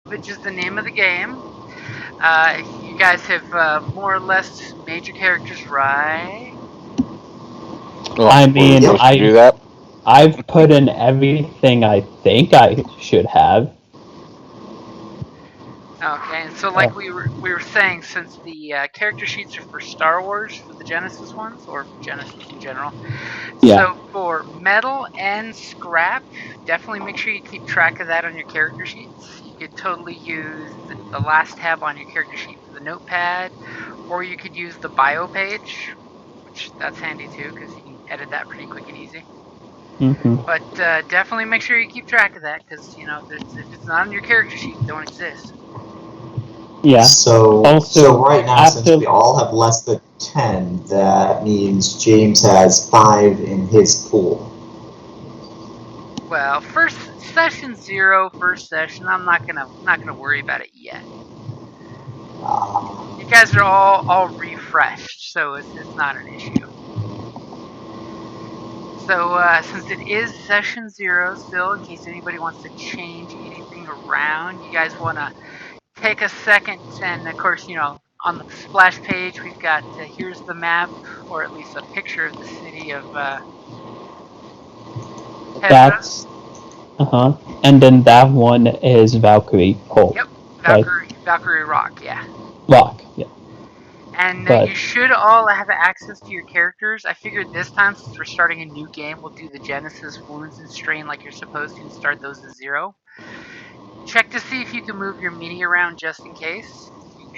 which is the name of the game. You guys have more or less made your characters, right? Well, I we're mean, supposed to do that. I've put in everything I think I should have. Okay, and so like we were saying, since the character sheets are for Star Wars, for the Genesis ones, or Genesis in general, Yeah. so for metal and scrap, definitely make sure you keep track of that on your character sheets. You could totally use the last tab on your character sheet for the notepad, or you could use the bio page, which that's handy too, because you can edit that pretty quick and easy. hmm But definitely make sure you keep track of that, because if it's not on your character sheet, it don't exist. Yeah. So Also, right now, since after we all have less than 10, that means James has 5 in his pool. Well, first session 0, first session. I'm not gonna worry about it yet. You guys are all refreshed, so it's not an issue. So since it is session 0 still, in case anybody wants to change anything around, you guys want to take a second, and of course, on the splash page we've got here's the map, or at least a picture of the city of Hezra. that's and then that one is Valkyrie Hole. Yep, Right? Valkyrie Rock, yeah. Rock. Yeah. And But you should all have access to your characters. I figured this time, since we're starting a new game, we'll do the Genesis wounds and strain like you're supposed to, and start those at 0. Check to see if you can move your mini around just in case. You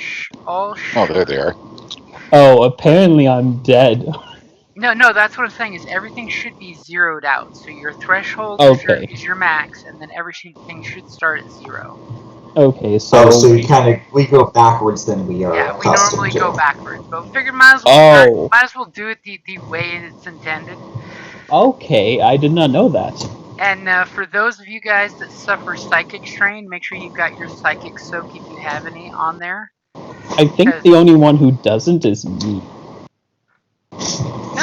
all should. Oh, there they are. apparently I'm dead. No, that's what I'm saying. Is everything should be zeroed out. So your threshold Okay. is your max, and then everything should start at 0. Okay. So. Oh, so we go backwards than we are Yeah, we accustomed normally to. go backwards, but figured might as well do it the way it's intended. Okay. I did not know that. And for those of you guys that suffer psychic strain, make sure you've got your psychic soak, if you have any, on there. I think the only one who doesn't is me.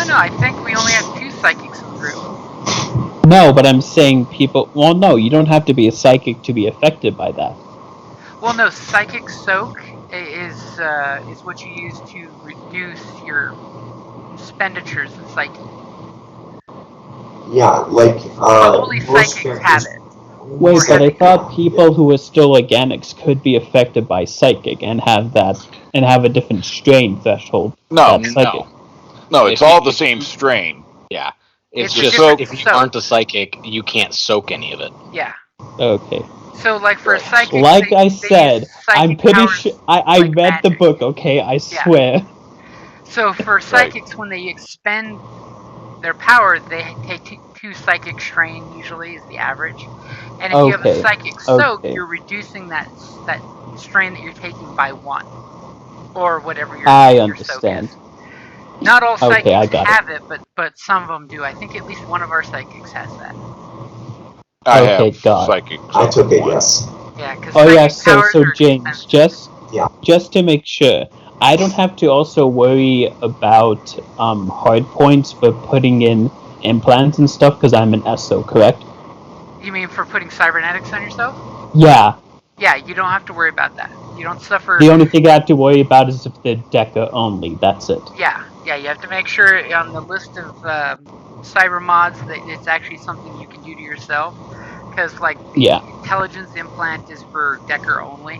No, I think we only have 2 psychics in the group. No, but I'm saying people. Well, no, you don't have to be a psychic to be affected by that. Well, no, psychic soak is what you use to reduce your expenditures in psychic. Yeah, like But only most psychics have characters. it. Wait, but I thought people who were still organics could be affected by psychic and have a different strain threshold. No, That's psychic. no, it's all the same strain. Yeah. It's a just different if you soak. aren't a psychic, you can't soak any of it. Yeah. Okay. So, like for Right. psychics, Like they I use said, I'm psychic pretty powers sure I like read the magic. book. Okay, I swear. So for psychics, when they expend their power, they take 2 psychic strain. Usually is the average. And if you have a Okay. psychic soak, Okay. you're reducing that strain that you're taking by 1, or whatever your I soak understand. is. Not all Okay, psychics I got have it, but some of them do. I think at least one of our psychics has that. I Okay, have God. psychic. I took it, yes. Yeah, because Oh psychic yeah, powers so are James, expensive. just to make sure, I don't have to also worry about hard points for putting in implants and stuff because I'm an SO, correct? You mean for putting cybernetics on yourself? Yeah. Yeah, you don't have to worry about that. You don't suffer. The only thing I have to worry about is if they're Deca only. That's it. Yeah, you have to make sure on the list of cyber mods that it's actually something you can do to yourself. Because, like, the intelligence implant is for Decker only.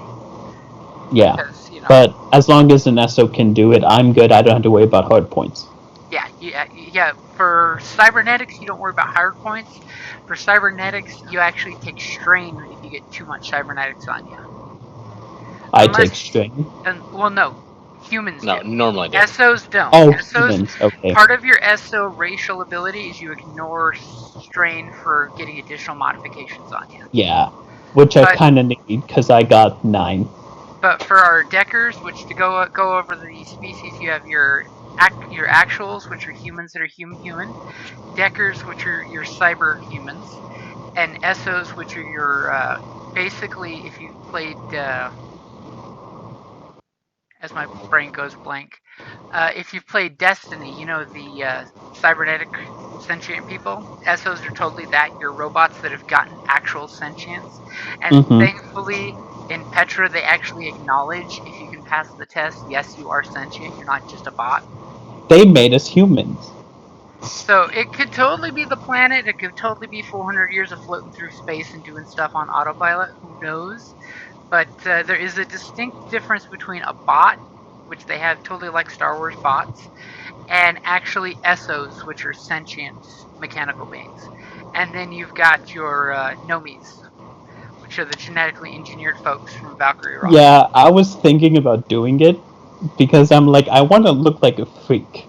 Yeah. Because, But as long as an SO can do it, I'm good. I don't have to worry about hard points. Yeah. For cybernetics, you don't worry about hard points. For cybernetics, you actually take strain if you get too much cybernetics on you. I take strain. Well, no. Humans do. No, normally do. SOs don't. Oh, SOs, humans. Okay. Part of your SO racial ability is you ignore strain for getting additional modifications on you. Yeah, which I kind of need because I got 9. But for our Deckers, which to go over the species, you have your actuals, which are humans that are human, Deckers, which are your cyber humans, and SOs, which are your basically, if you've played as my brain goes blank, if you've played Destiny, the cybernetic sentient people. SOs are totally that. You're robots that have gotten actual sentience, and thankfully In Petra, they actually acknowledge if you can pass the test, yes, you are sentient, you're not just a bot. They made us humans. So it could totally be the planet, it could totally be 400 years of floating through space and doing stuff on autopilot, who knows? But there is a distinct difference between a bot, which they have totally like Star Wars bots, and actually Essos, which are sentient mechanical beings. And then you've got your Nomis, which are the genetically engineered folks from Valkyrie Rock. Yeah, I was thinking about doing it because I'm like, I want to look like a freak.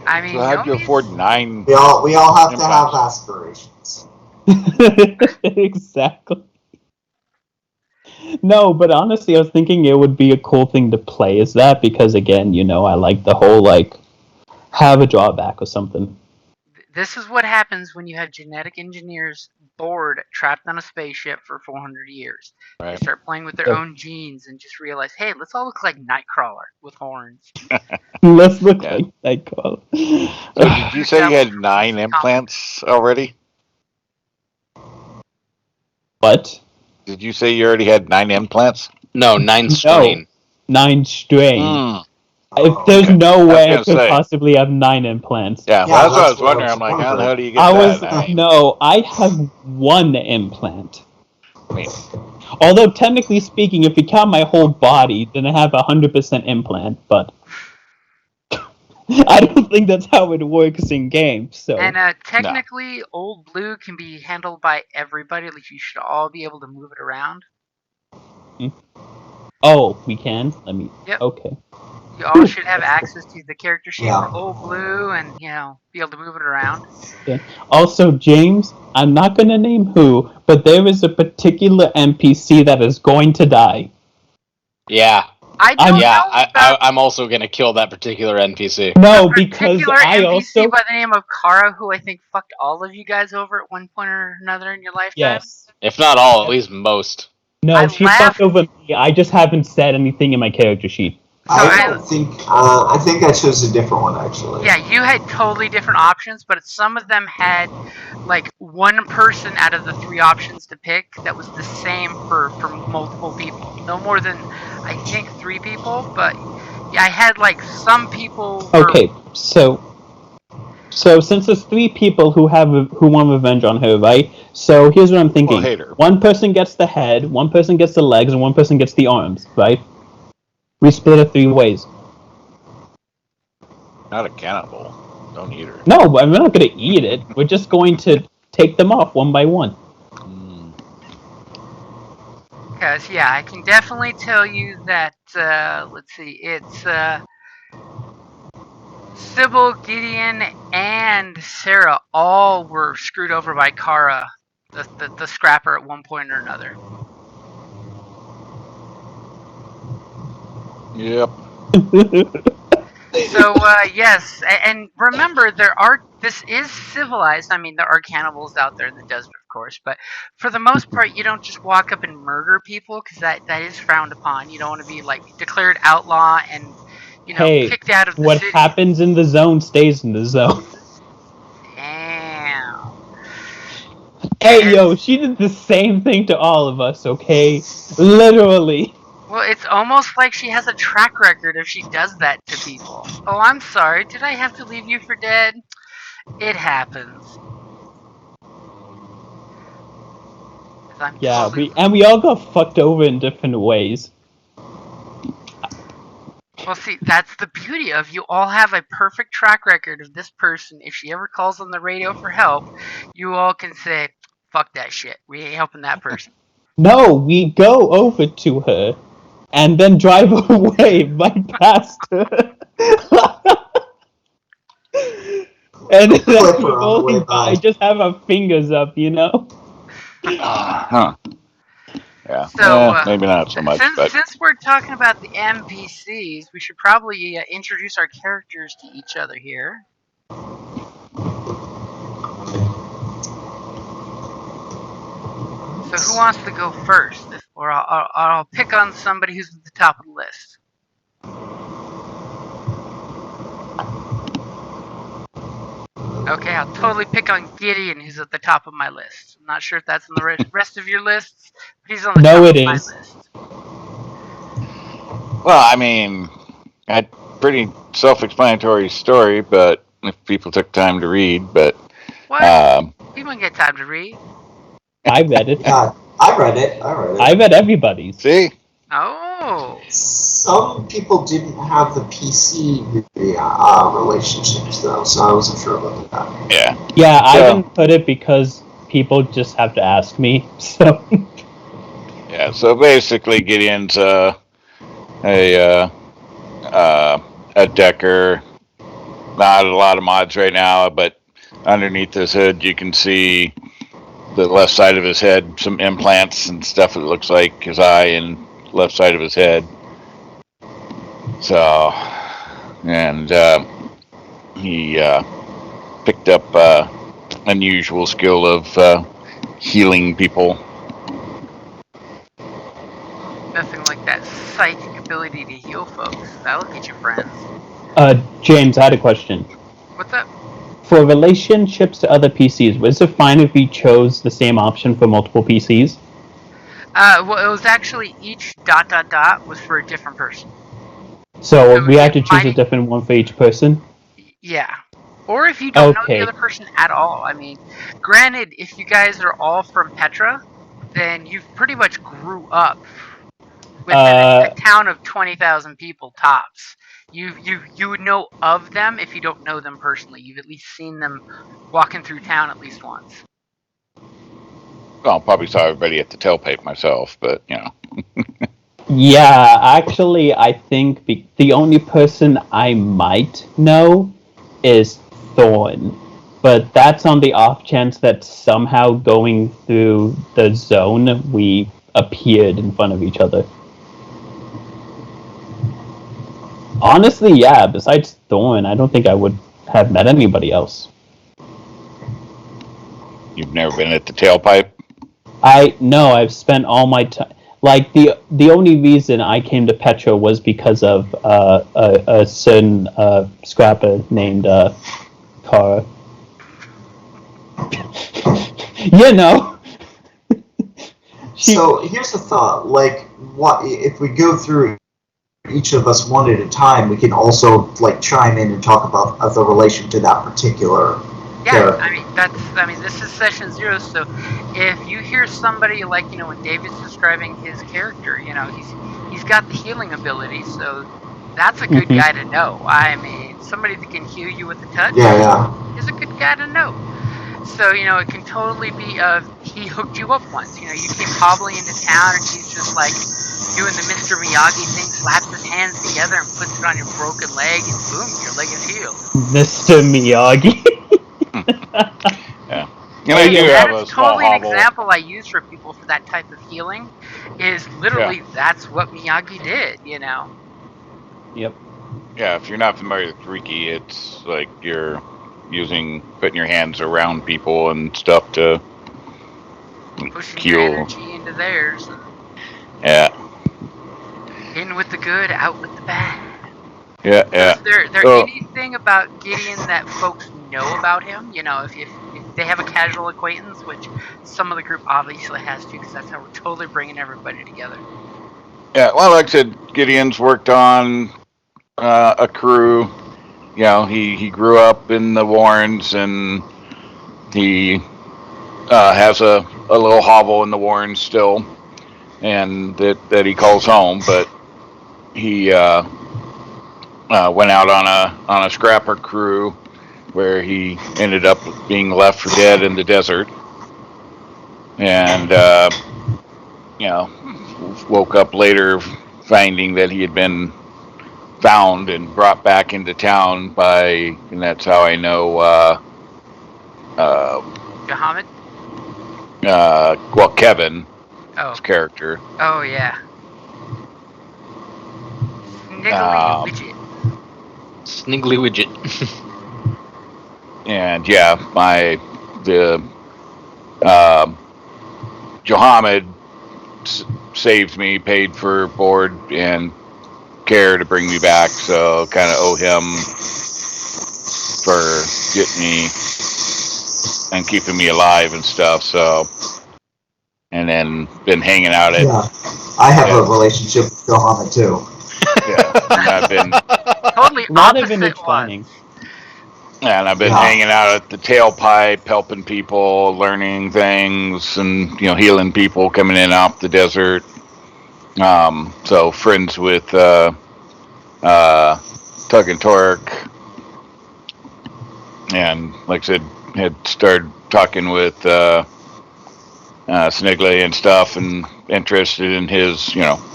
I mean, So how'd you Nomis, afford 9? We all have to have implants? aspirations. Exactly. No, but honestly, I was thinking it would be a cool thing to play as that because, again, I like the whole, have a drawback or something. this is what happens when you have genetic engineers bored, trapped on a spaceship for 400 years. They Right. start playing with their own genes and just realize, hey, let's all look like Nightcrawler with horns. Let's look Yeah. like Nightcrawler. So did you say you had 9 implants already? What? Did you say you already had 9 implants? No, 9 strain. 9 strain. Mm. If there's Okay. no way I gonna could say. possibly have 9 implants. Yeah, Yeah, well, that's what I that's was what I wondering. was I'm like, how the wondering. hell do you get that? I mean, I have 1 implant. I mean, Although technically speaking, if you count my whole body, then I have 100% implant, but I don't think that's how it works in games, so... And technically, Old Blue can be handled by everybody. Like, you should all be able to move it around. Oh, we can? Let me... Yep. Okay. You all should have access to the character sheet Yeah. for Old Blue and, be able to move it around. Okay. Also, James, I'm not going to name who, but there is a particular NPC that is going to die. Yeah. I don't know about I'm also gonna kill that particular NPC. No, a because particular I NPC also... by the name of Kara, who I think fucked all of you guys over at one point or another in your lifetime. Yes. If not all, at least most. No, I she laughed- fucked over me. I just haven't said anything in my character sheet. I think I chose a different one actually. Yeah, you had totally different options, but some of them had like one person out of the 3 options to pick that was the same for multiple people. No more than I think 3 people, but yeah, I had like some people were... Okay, so since there's 3 people who want revenge on her, right? So here's what I'm thinking. Well, hate her. One person gets the head, one person gets the legs, and one person gets the arms, right? We split it 3 ways. not a cannibal. Don't eat her. No, we're not going to eat it. We're just going to take them off one by one. Because, yeah, I can definitely tell you that, let's see, it's Sybil, Gideon, and Sarah all were screwed over by Kara, the scrapper, at one point or another. Yep. So, yes, and remember, this is civilized. I mean, there are cannibals out there in the desert, of course, but for the most part, you don't just walk up and murder people, because that is frowned upon. You don't want to be, like, declared outlaw and, Hey, kicked out of the what city. happens in the zone stays in the zone. Damn. Hey, yo, she did the same thing to all of us, okay? Literally. Well, it's almost like she has a track record if she does that to people. Oh, I'm sorry. Did I have to leave you for dead? It happens. Yeah, we all got fucked over in different ways. Well, see, that's the beauty of you all have a perfect track record of this person. If she ever calls on the radio for help, you all can say, fuck that shit. We ain't helping that person. No, we go over to her and then drive away right past her. And then as we're rolling by, just have our fingers up, Huh. Yeah. So, maybe not so much. Since we're talking about the NPCs, we should probably introduce our characters to each other here. So who wants to go first? Or I'll pick on somebody who's at the top of the list. Okay, I'll totally pick on Gideon, who's at the top of my list. I'm not sure if that's on the rest of your lists, but he's on the No, top it of my is. list. Well, I mean, a pretty self-explanatory story, but if people took time to read, but What? People can get time to read. I read it. Yeah, I read it. I read everybody's. see, Oh. Some people didn't have the PC relationships though, so I wasn't sure about that. yeah, Yeah, I So- didn't put it because people just have to ask me. So yeah. So basically, Gideon's a decker. Not a lot of mods right now, but underneath his hood, you can see the left side of his head, some implants and stuff. It looks like his eye and left side of his head. So, and he picked up unusual skill of healing people. Nothing like that psychic ability to heal folks. That'll get you friends. James, I had a question. What's up? For relationships to other PCs, was it fine if we chose the same option for multiple PCs? Well, it was actually each ... was for a different person. So So we had it to choose a might- different one for each person? Yeah. Or if you don't know Okay. the other person at all. I mean, granted, if you guys are all from Petra, then you've pretty much grew up within a town of 20,000 people tops. You would know of them if you don't know them personally. You've at least seen them walking through town at least once. Well, probably saw everybody at the tailpipe myself, but you know. Yeah, actually, I think the only person I might know is Thorn. But that's on the off chance that somehow going through the zone, we appeared in front of each other. Honestly, yeah, besides Thorn, I don't think I would have met anybody else. You've never been at the tailpipe? I've spent all my time. Like the only reason I came to Petra was because of a certain scrapper named Kara. You know. So here's the thought: like, what if we go through each of us one at a time? We can also like chime in and talk about the relation to that particular character. I mean, this is session 0, so if you hear somebody like, when David's describing his character, he's got the healing ability, so that's a good guy to know. I mean, somebody that can heal you with a touch is a good guy to know. So, it can totally be he hooked you up once. You came hobbling into town and he's just like doing the Mr. Miyagi thing, slaps his hands together and puts it on your broken leg, and boom, your leg is healed. Mr. Miyagi. Yeah. And I do have a small totally hobble. an example I use for people for that type of healing. Is literally that's what Miyagi did. Yep. Yeah, if you're not familiar with Reiki, it's like you're putting your hands around people and stuff to Pushing heal. your energy into theirs. Yeah. In with the good, out with the bad. Yeah. Is there anything about Gideon that folks know about him? If they have a casual acquaintance, which some of the group obviously has to, because that's how we're totally bringing everybody together. Yeah. Well, like I said, Gideon's worked on a crew. He grew up in the Warrens, and he has a little hovel in the Warrens still, and that he calls home. But he went out on a scrapper crew where he ended up being left for dead in the desert, and woke up later finding that he had been found and brought back into town and that's how I know Muhammad? Kevin, his character. Oh yeah. Sniggly widget. Sniggly widget. And Johammed saved me, paid for board and care to bring me back, so kind of owe him for getting me and keeping me alive and stuff. So, and then been hanging out at. Yeah, I have a relationship with Johanna too. Yeah, and I've been. Totally A lot of opposite intertwining. ones. Yeah, and I've been hanging out at the tailpipe, helping people, learning things, and healing people coming in off the desert. So friends with Tug and Torque, and like I said, had started talking with Snigley and stuff, and interested in his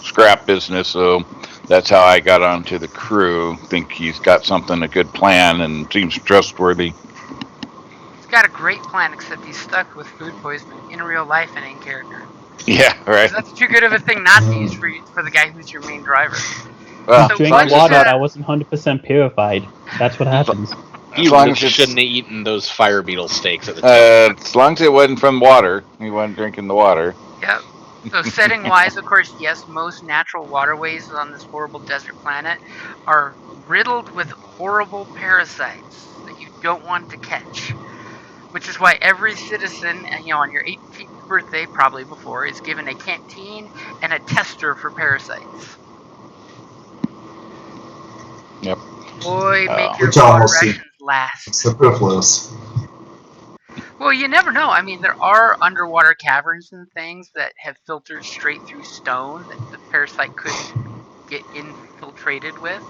scrap business. So that's how I got onto the crew. Think he's got a good plan, and seems trustworthy. He's got a great plan, except he's stuck with food poisoning in real life and in character. Yeah, right. Because that's too good of a thing not to use for the guy who's your main driver. Well, So as Drink long as water it's that wasn't 100% purified. That's what happens. He as long as it's shouldn't have eaten those fire beetle steaks at the time. as long as it wasn't from water, he wasn't drinking the water. Yep. So setting wise, of course, yes, most natural waterways on this horrible desert planet are riddled with horrible parasites that you don't want to catch. Which is why every citizen, on your 18th birthday, probably before, is given a canteen and a tester for parasites. Yep. Boy, make your Which water almost seems rations last. superfluous. Well, you never know. I mean, there are underwater caverns and things that have filtered straight through stone that the parasite couldn't get infiltrated with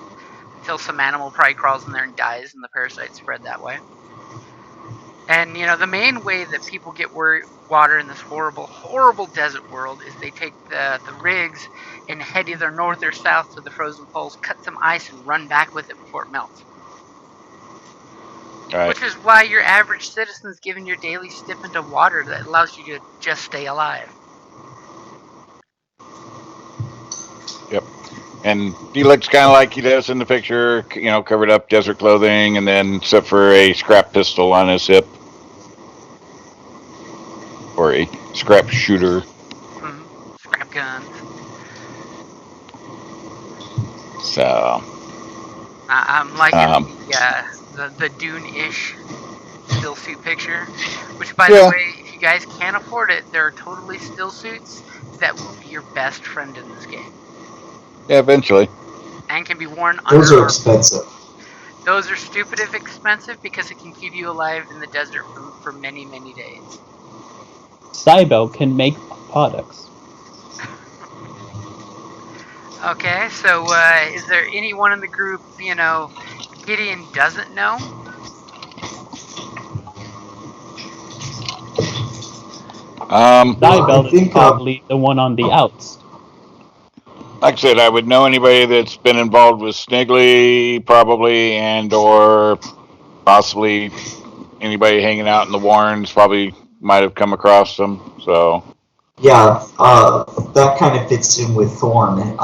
until some animal probably crawls in there and dies, and the parasite spread that way. And the main way that people get water in this horrible, horrible desert world is they take the rigs and head either north or south to the frozen poles, cut some ice, and run back with it before it melts. Right. Which is why your average citizen's given your daily stipend of water that allows you to just stay alive. Yep. And he looks kind of like he does in the picture, covered up desert clothing, and then except for a scrap pistol on his hip. Or a scrap shooter. Scrap guns. So. I'm liking the Dune-ish still suit picture. Which, by the way, if you guys can't afford it, there are totally still suits that will be your best friend in this game. Yeah, eventually. And can be worn Those under are expensive. Those are stupid if expensive because it can keep you alive in the desert for many, many days. Cybel can make products. Okay, so is there anyone in the group, Gideon doesn't know? Cybel is probably the one on the outs. Like I said, I would know anybody that's been involved with Snigley, probably, and or possibly anybody hanging out in the Warrens probably might have come across them. So yeah, that kind of fits in with Thorn.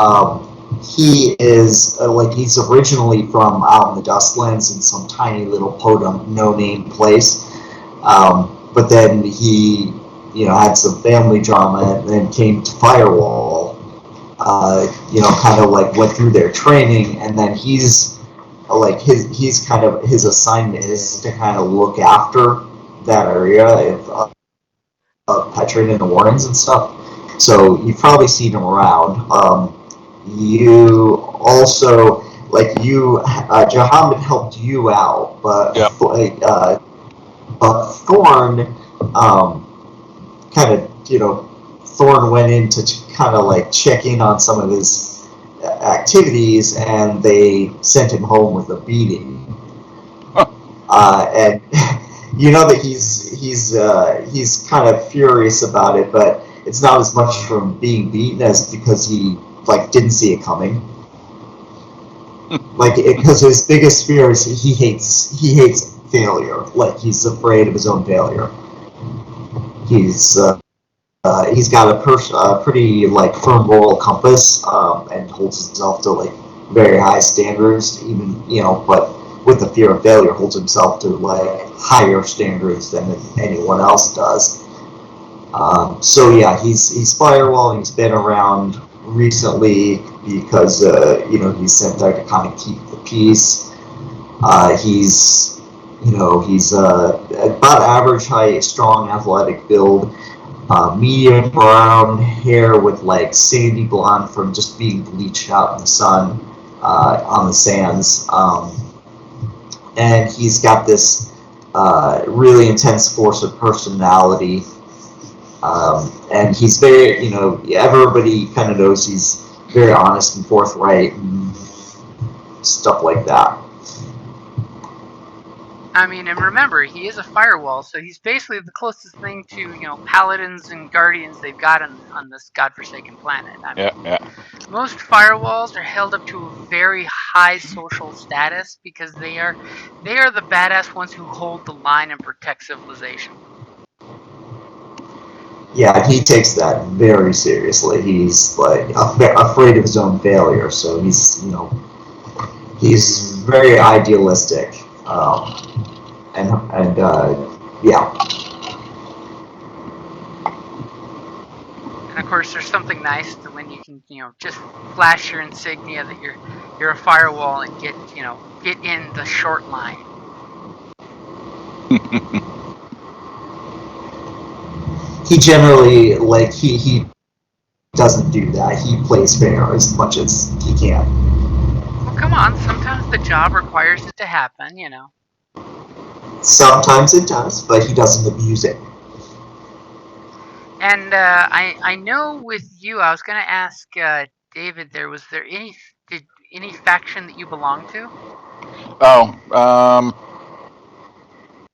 He is he's originally from out in the Dustlands in some tiny little podunk, no-name place, but then he had some family drama and then came to Firewall. Kind of went through their training, and then he's his assignment is to kind of look after that area of Petrin and the Warrens and stuff. So you've probably seen him around. You also Jahamid helped you out, but yep. Thorn kind of Thorn went in to kind of check in on some of his activities, and they sent him home with a beating. And that he's kind of furious about it, but it's not as much from being beaten as because he didn't see it coming. Because his biggest fear is he hates failure. He's afraid of his own failure. He's got a pretty firm moral compass, and holds himself to very high standards, even but with the fear of failure holds himself to higher standards than anyone else does. So yeah, he's Firewall. He's been around recently because he's sent there to kind of keep the peace. He's He's about average height, strong, athletic build, medium brown hair with like sandy blonde from just being bleached out in the sun on the sands. And he's got this really intense force of personality. And he's very, everybody kind of knows he's very honest and forthright and stuff like that. I mean, and remember, he is a firewall, so he's basically the closest thing to, paladins and guardians they've got on this godforsaken planet. I mean, Yeah. most firewalls are held up to a very high social status because they are the badass ones who hold the line and protect civilization. Yeah, he takes that very seriously. He's like afraid of his own failure, so he's very idealistic, and yeah. And of course, there's something nice to when you can, just flash your insignia that you're a firewall and get in the short line. He generally he doesn't do that. He plays fair as much as he can. Well, come on, sometimes the job requires it to happen. Sometimes it does, but he doesn't abuse it. And I know with you, I was going to ask David. Was there any faction that you belong to?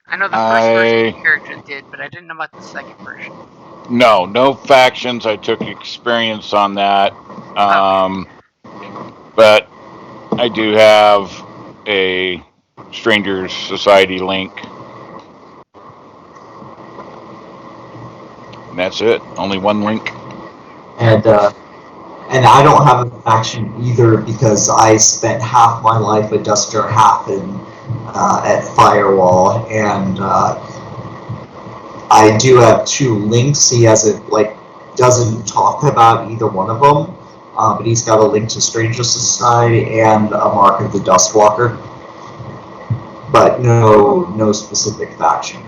I know the first version of the character did, but I didn't know about the second version. No factions. I took experience on that. Okay. But I do have a Strangers Society link. And that's it. Only one link. And I don't have a faction either because I spent half my life at Duster, half at Firewall, and I do have two links. He doesn't talk about either one of them, but he's got a link to Stranger Society and a Mark of the Dustwalker, but no specific faction.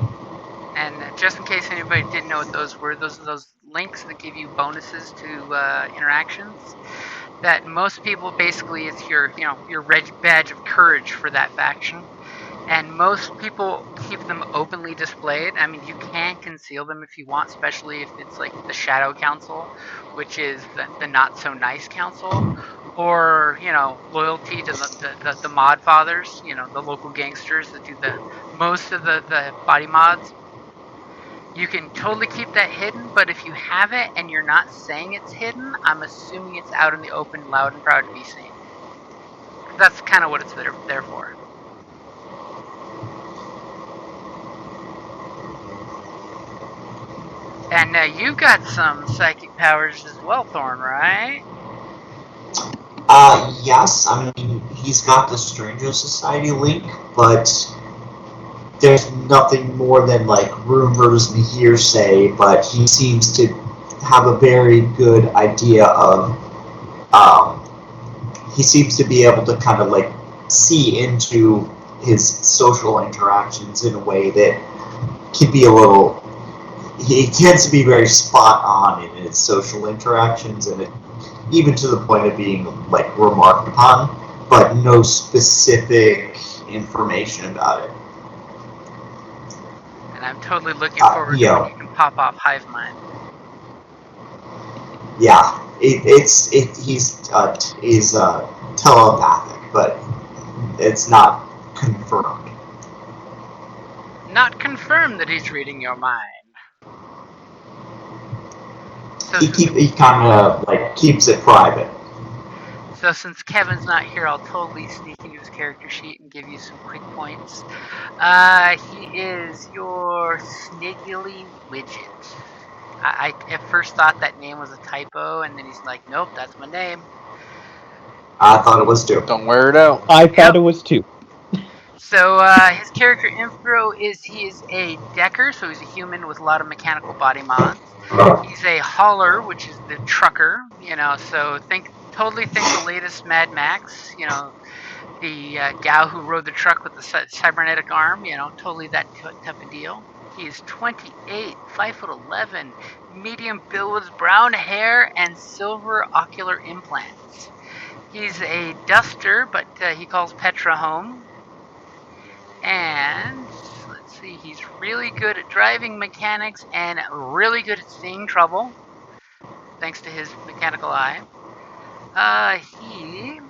And just in case anybody didn't know what those were, those are those links that give you bonuses to interactions. That most people basically it's your red badge of courage for that faction. And most people keep them openly displayed. I mean, you can conceal them if you want, especially if it's like the Shadow Council, which is the not so nice council, or loyalty to the mod fathers, the local gangsters that do the most of the body mods. You can totally keep that hidden, but if you have it and you're not saying it's hidden, I'm assuming it's out in the open, loud and proud to be seen. That's kind of what it's there for. And you've got some psychic powers as well, Thorn, right? Yes. I mean, he's got the Stranger Society link, but there's nothing more than like rumors and hearsay, but he seems to have a very good idea of he seems to be able to kind of like see into his social interactions in a way that can be he tends to be very spot on in his social interactions, and even to the point of being like remarked upon, but no specific information about it. And I'm totally looking forward to when you can pop off Hive Mind. Yeah, he's telepathic, but it's not confirmed. Not confirmed that he's reading your mind. So he kind of like keeps it private. So since Kevin's not here, I'll totally sneak into his character sheet and give you some quick points. He is your Sniggly Widget. I at first thought that name was a typo, and then he's like, nope, that's my name. I thought it was too. Don't wear it out. I thought it was too. So his character info is he is a decker, so he's a human with a lot of mechanical body mods. He's a hauler, which is the trucker, so totally think the latest Mad Max, The gal who rode the truck with the cybernetic arm, totally that type of deal. He is 28, 5'11", medium build with brown hair and silver ocular implants. He's a duster, but he calls Petra home. And let's see, he's really good at driving mechanics and really good at seeing trouble, thanks to his mechanical eye. He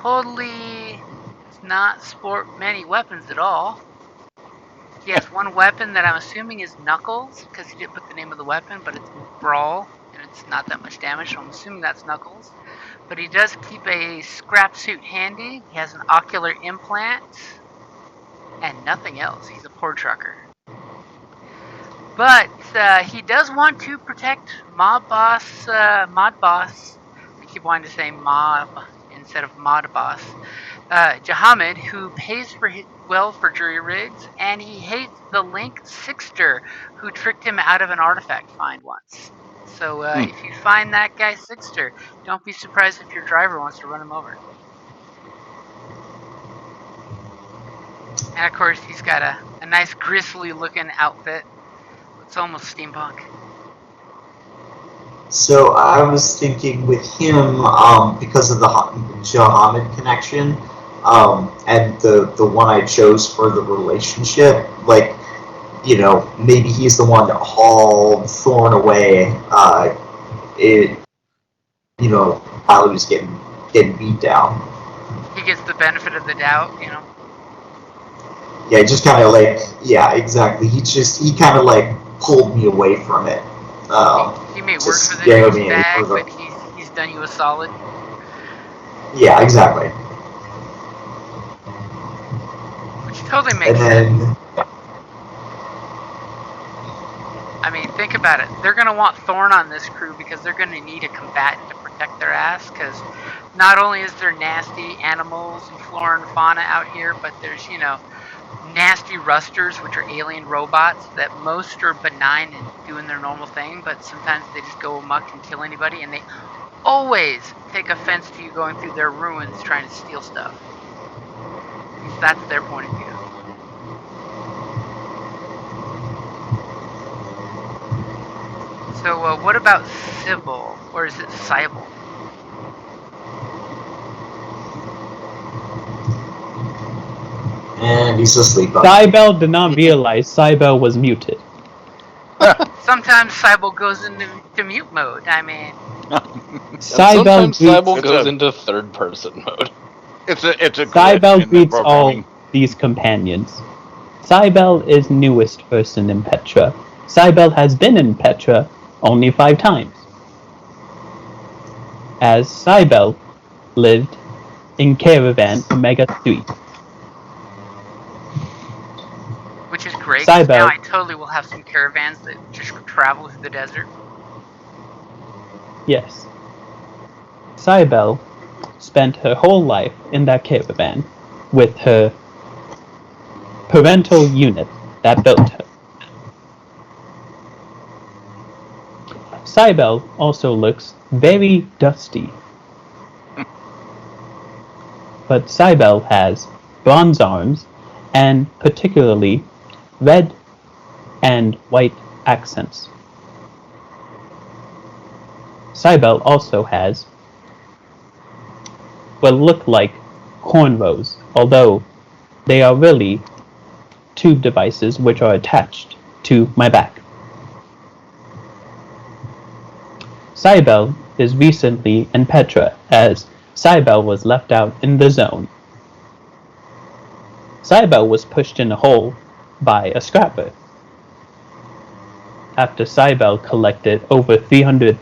totally does not sport many weapons at all. He has one weapon that I'm assuming is Knuckles, because he didn't put the name of the weapon, but it's Brawl, and it's not that much damage, so I'm assuming that's Knuckles. But he does keep a scrap suit handy. He has an ocular implant, and nothing else. He's a poor trucker. But he does want to protect Mod Boss. I keep wanting to say Mob instead of Mod Boss. Jahamid, who pays well for jury rigs, and he hates the Link Sixter, who tricked him out of an artifact find once. So if you find that guy Sixter, don't be surprised if your driver wants to run him over. And of course, he's got a nice grisly looking outfit. It's almost steampunk. So I was thinking with him, because of the Jahamid connection, and the one I chose for the relationship, like, maybe he's the one that hauled Thorn away. While he was getting beat down. He gets the benefit of the doubt, Yeah, just kind of exactly. He kind of pulled me away from it. He may work for the douchebag, but he's done you a solid. Yeah, exactly. Which totally makes sense. I mean, think about it. They're going to want Thorn on this crew because they're going to need a combatant to protect their ass, because not only is there nasty animals and flora and fauna out here, but there's, nasty rusters, which are alien robots that most are benign and doing their normal thing, but sometimes they just go amok and kill anybody, and they always take offense to you going through their ruins trying to steal stuff. Because that's their point of view. So what about Sybil, or is it Sybil? And he's asleep. Cybele did not realize Cybele was muted. Sometimes Sybil goes into mute mode. I mean, sometimes Sybil goes into third-person mode. It's a Cybele greets all these companions. Cybele is newest person in Petra. Cybele has been in Petra only 5 times. As Cybele lived in Caravan Omega 3. Which is great. Cybele. Now I totally will have some caravans that just travel through the desert. Yes. Cybele spent her whole life in that caravan with her parental unit that built her. Cybele also looks very dusty. But Cybele has bronze arms and particularly red and white accents. Cybele also has what look like cornrows, although they are really tube devices which are attached to my back. Cybele is recently in Petra, as Cybele was left out in the zone. Cybele was pushed in a hole by a scrapper after Cybele collected over 300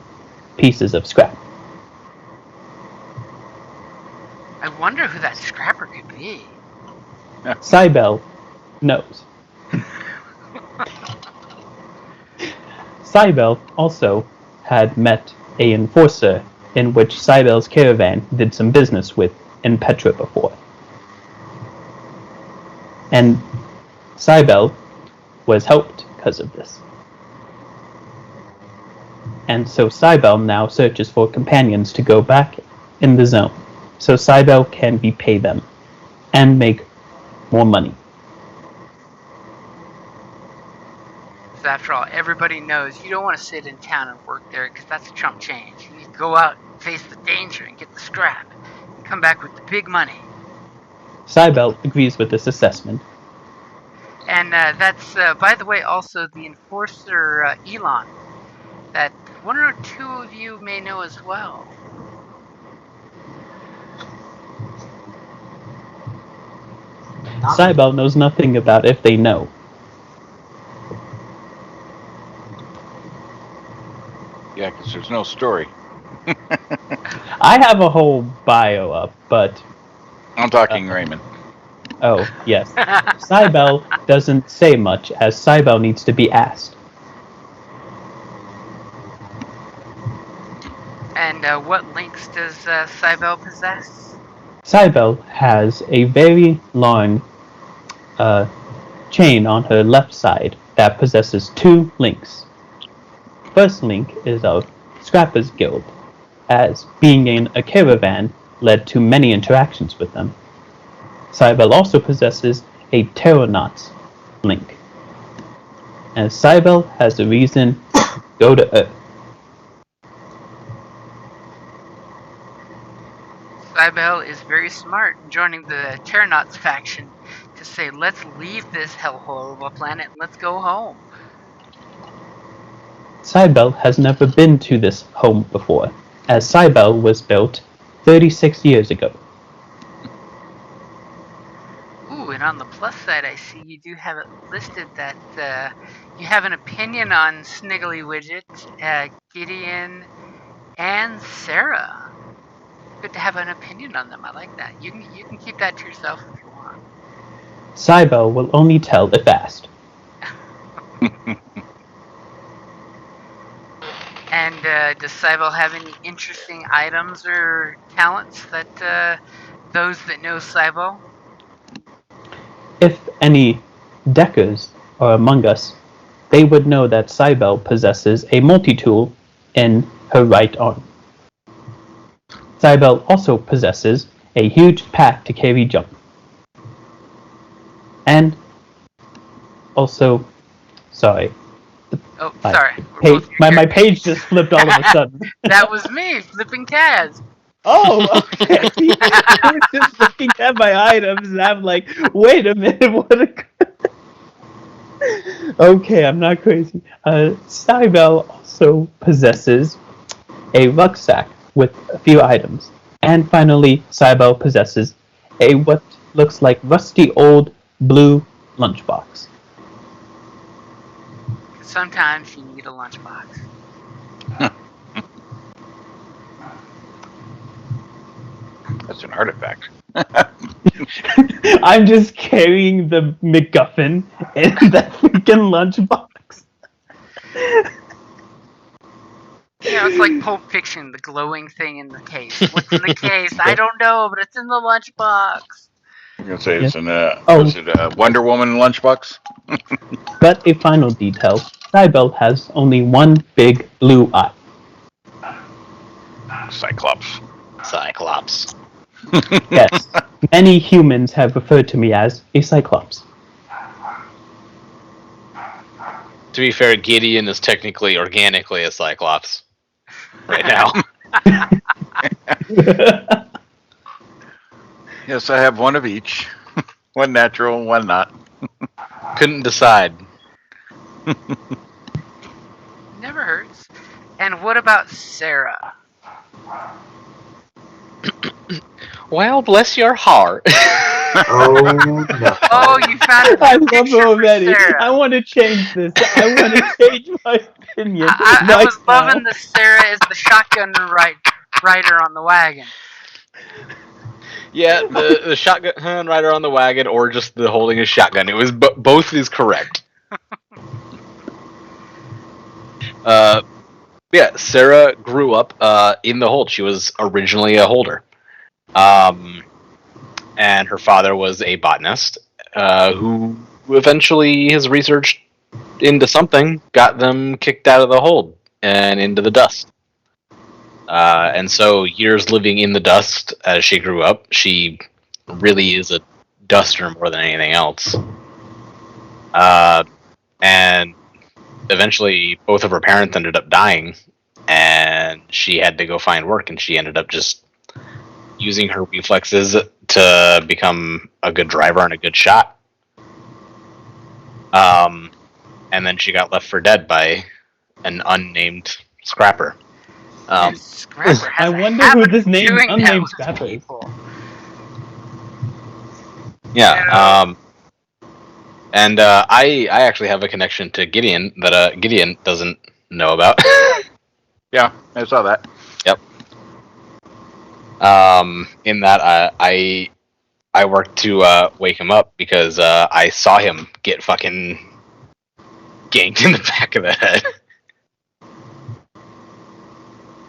pieces of scrap. I wonder who that scrapper could be. Cybele knows. Cybele also had met a enforcer in which Cybele's caravan did some business with in Petra before. And Cybele was helped because of this. And so Cybele now searches for companions to go back in the zone. so Cybele can repay them and make more money. So after all, everybody knows you don't want to sit in town and work there because that's chump change. You need to go out and face the danger and get the scrap and come back with the big money. Cybele agrees with this assessment. And that's, by the way, also the enforcer Elon, that one or two of you may know as well. Cybele knows nothing about if they know. Yeah, because there's no story. I have a whole bio up, but... I'm talking Raymond. Oh, yes. Cybele doesn't say much, as Cybele needs to be asked. And what links does Cybele possess? Cybele has a very long chain on her left side that possesses 2 links. First link is of Scrappers Guild, as being in a caravan led to many interactions with them. Cybele also possesses a Terranauts link, as Cybele has a reason to go to Earth. Cybele is very smart in joining the Terranauts faction to say, let's leave this hellhole of a planet and let's go home. Cybele has never been to this home before, as Cybele was built 36 years ago. Ooh, and on the plus side, I see you do have it listed that you have an opinion on Sniggly Widget, Gideon, and Sarah. Good to have an opinion on them. I like that. You can keep that to yourself if you want. Cybele will only tell if asked. And does Cybele have any interesting items or talents that those that know Cybele? If any Deckers are among us, they would know that Cybele possesses a multi-tool in her right arm. Cybele also possesses a huge pack to carry junk. And also, sorry. Oh, sorry. My page just flipped all of a sudden. That was me, flipping tabs. Oh, okay. I was just looking at my items and I'm like, wait a minute, what a... Okay, I'm not crazy. Cybele also possesses a rucksack with a few items. And finally, Cybele possesses a what looks like rusty old blue lunchbox. Sometimes you need a lunchbox. That's an artifact. I'm just carrying the MacGuffin in that freaking lunchbox. Yeah, it's like Pulp Fiction, the glowing thing in the case. What's in the case? I don't know, but it's in the lunchbox. I'm gonna say it's in Oh. Was it a Wonder Woman lunchbox? But a final detail, Cybele has only one big blue eye. Cyclops. Yes, many humans have referred to me as a Cyclops. To be fair, Gideon is technically, organically, a Cyclops. Right now. Yes, I have one of each. One natural, one not. Couldn't decide. Never hurts. And what about Sarah? Well, bless your heart. Oh no. Oh, you found a I new love her picture already. for Sarah. I want to change this. I want to change my opinion. I was loving the Sarah as the shotgun rider on the wagon. Yeah, the shotgun rider on the wagon, or just the holding a shotgun. It was both is correct. Yeah, Sarah grew up in the hold. She was originally a holder, and her father was a botanist who eventually his research into something got them kicked out of the hold and into the dust. And so, years living in the dust as she grew up, she really is a duster more than anything else. And eventually, both of her parents ended up dying, and she had to go find work, and she ended up just using her reflexes to become a good driver and a good shot. And then she got left for dead by an unnamed scrapper. And Scrapper has I a wonder habit who this of name doing that unnamed with Scrapper is. people. Yeah. And I actually have a connection to Gideon that Gideon doesn't know about. Yeah, I saw that. Yep. In that I worked to wake him up because I saw him get fucking ganked in the back of the head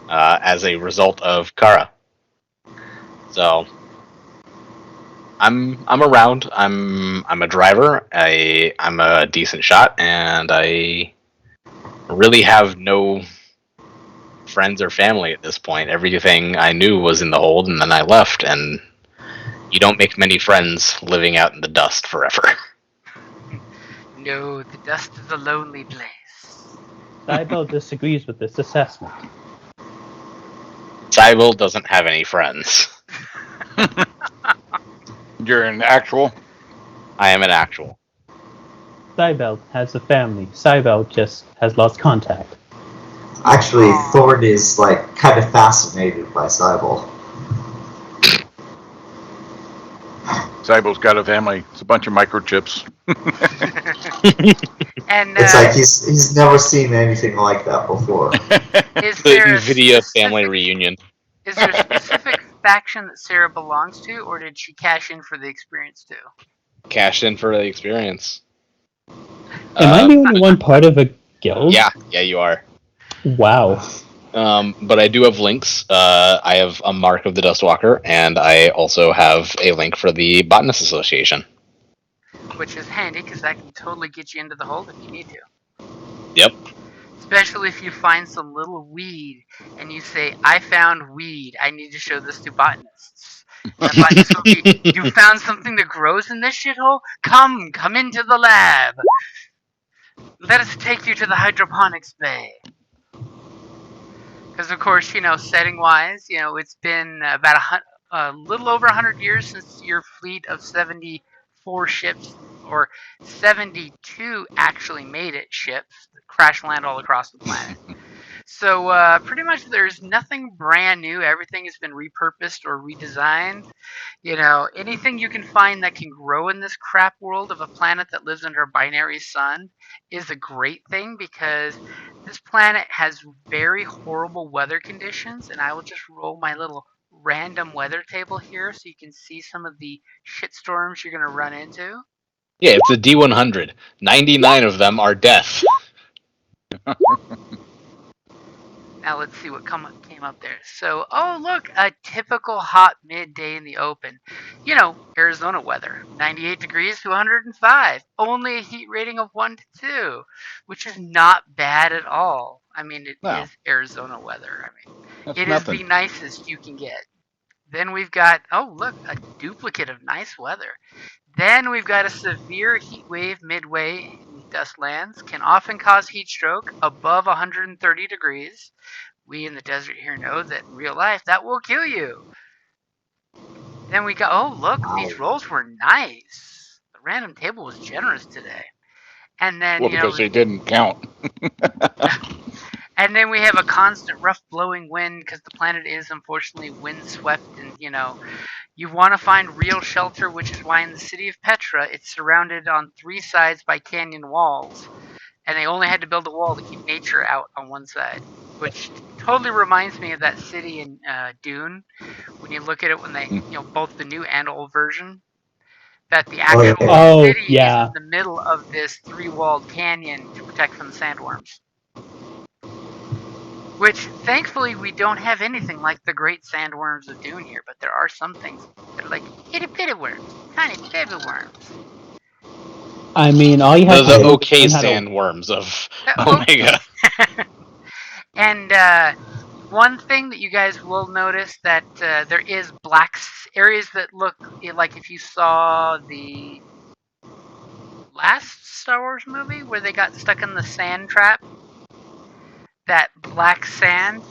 as a result of Kara. So I'm around. I'm a driver. I'm a decent shot, and I really have no friends or family at this point. Everything I knew was in the hold, and then I left. And you don't make many friends living out in the dust forever. No, the dust is a lonely place. Cybel disagrees with this assessment. Cybele doesn't have any friends. You're an actual. I am an actual. Cybel has a family. Cybel just has lost contact. Actually, Thorn is like kind of fascinated by Cybele. Cybel's got a family. It's a bunch of microchips. And It's like he's never seen anything like that before. is The there a NVIDIA family specific, reunion. is there a specific faction that Sarah belongs to, or did she cash in for the experience too? Cashed in for the experience. Am I the only one part of a guild? Yeah, you are. Wow. But I do have links. I have a Mark of the Dustwalker, and I also have a link for the Botanist Association. Which is handy because that can totally get you into the hold if you need to. Yep. Especially if you find some little weed and you say, I found weed. I need to show this to botanists. And the botanist will be, you found something that grows in this shithole? Come into the lab. Let us take you to the hydroponics bay. Because, of course, setting-wise, it's been about a little over 100 years since your fleet of 74 ships, or 72 actually made it ships, that crash land all across the planet. So pretty much there's nothing brand new. Everything has been repurposed or redesigned. Anything you can find that can grow in this crap world of a planet that lives under a binary sun is a great thing, because this planet has very horrible weather conditions, and I will just roll my little random weather table here so you can see some of the shitstorms you're going to run into. Yeah, it's a D100. 99 of them are death. Now let's see what came up there. So, oh look, a typical hot midday in the open. Arizona weather, 98 degrees to 105. Only a heat rating of 1 to 2, which is not bad at all. I mean, it is Arizona weather. I mean, it is the nicest you can get. Then we've got, oh look, a duplicate of nice weather. Then we've got a severe heat wave midway in the Dustlands, can often cause heat stroke above 130 degrees. We in the desert here know that in real life that will kill you. Then we got, oh look, these rolls were nice. The random table was generous today. And then, because they didn't count. And then we have a constant rough blowing wind because the planet is unfortunately windswept, and you want to find real shelter, which is why in the city of Petra it's surrounded on 3 sides by canyon walls, and they only had to build a wall to keep nature out on one side, which totally reminds me of that city in Dune. When you look at it, when they both the new and old version, that the actual city is in the middle of this 3-walled canyon to protect from the sandworms. Which, thankfully, we don't have anything like the great sandworms of Dune here, but there are some things that are like itty-bitty worms, tiny baby worms. I mean, all you have to do okay sandworms of Omega. And One thing that you guys will notice that there is areas that look like if you saw the last Star Wars movie where they got stuck in the sand trap, that black sand.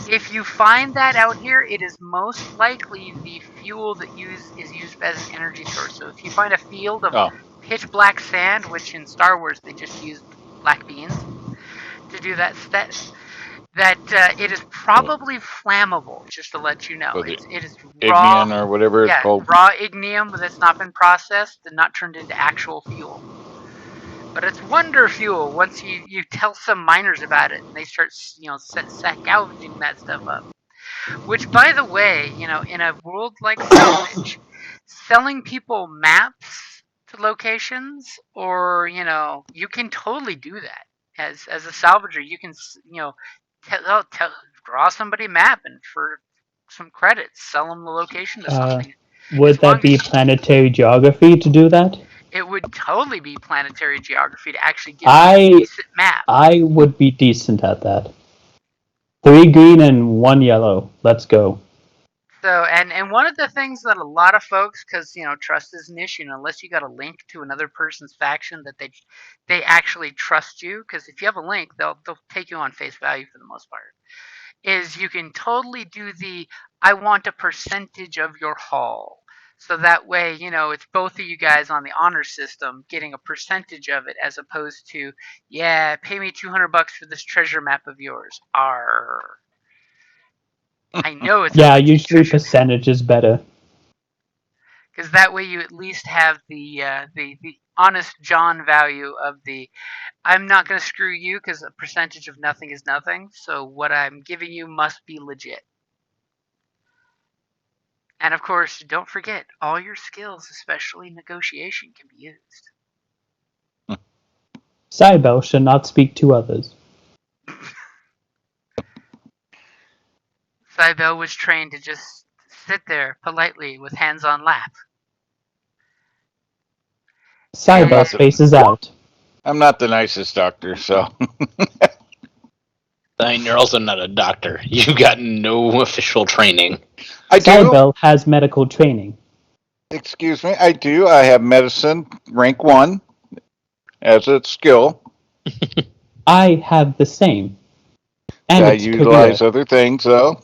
If you find that out here, it is most likely the fuel that is used as an energy source. So if you find a field of pitch black sand, which in Star Wars they just used black beans to do that it is probably flammable. Just to let you know, it is raw Ignium or whatever it's called. raw ignium that's not been processed and not turned into actual fuel. But it's wonder fuel once you tell some miners about it and they start gouging that stuff up. Which, by the way, in a world like Salvage, selling people maps to locations, or you can totally do that as a salvager. You can draw somebody a map and for some credits sell them the location to something. Would that be planetary geography to do that? It would totally be planetary geography to actually give you a decent map. I would be decent at that. 3 green and 1 yellow. Let's go. So, and one of the things that a lot of folks, because trust is an issue, and unless you got a link to another person's faction that they actually trust you, because if you have a link, they'll take you on face value for the most part. Is you can totally do the I want a percentage of your haul. So that way, it's both of you guys on the honor system getting a percentage of it, as opposed to, yeah, pay me $200 for this treasure map of yours. Arr. I know it's usually percentage is better. Because that way you at least have the honest John value of the I'm not going to screw you because a percentage of nothing is nothing. So what I'm giving you must be legit. And of course, don't forget, all your skills, especially negotiation, can be used. Cybele should not speak to others. Cybele was trained to just sit there politely with hands on lap. Cybele faces out. I'm not the nicest doctor, so. I mean, you're also not a doctor. You've got no official training. I do. Cybele has medical training. Excuse me, I do. I have medicine rank 1 as a skill. I have the same. And I utilize other things, though.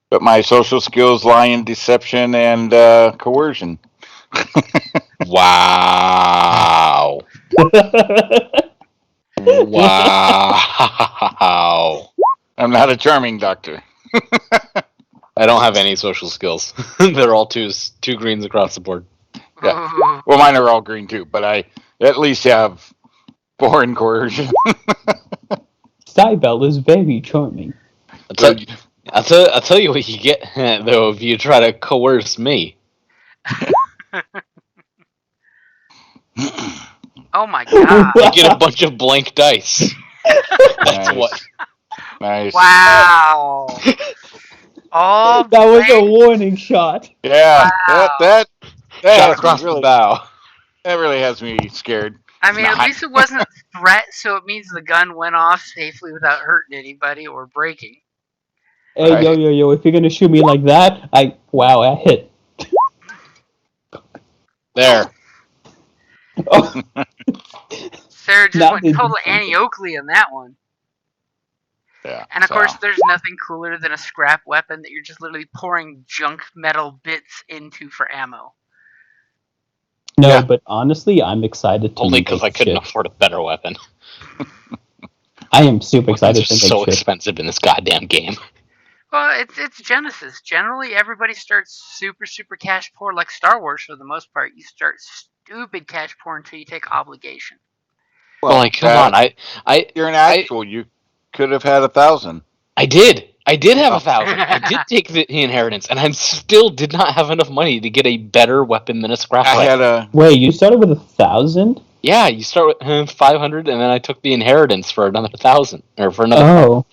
But my social skills lie in deception and coercion. Wow. Wow. I'm not a charming doctor. I don't have any social skills. They're all two greens across the board. Yeah. Well, mine are all green too, but I at least have 4 in coercion. Cybele is very charming. I'll tell you what you get, though, if you try to coerce me. Oh my god. You get a bunch of blank dice. That's Nice. what. Nice. Wow. All that was a warning shot. Yeah. Wow. That shot across the bow. That really has me scared. I mean, at least it wasn't a threat, so it means the gun went off safely without hurting anybody or breaking. Hey, yo, if you're gonna shoot me like that, I hit. There. Oh. Sarah just went total Annie Oakley on that one. Yeah. And of course, there's nothing cooler than a scrap weapon that you're just literally pouring junk metal bits into for ammo. No, but honestly, I'm excited to only because I couldn't afford a better weapon. I am super excited to make so expensive in this goddamn game. Well, it's Genesis. Generally, everybody starts super, super cash poor, like Star Wars for the most part. You start stupid cash poor until you take obligation. Well, like, come on, you're an actual. You could have had 1,000. I did have 1,000. I did take the inheritance, and I still did not have enough money to get a better weapon than a scrap weapon. Wait, you started with 1,000? Yeah, you start with 500, and then I took the inheritance for another 1,000, or for another. Oh,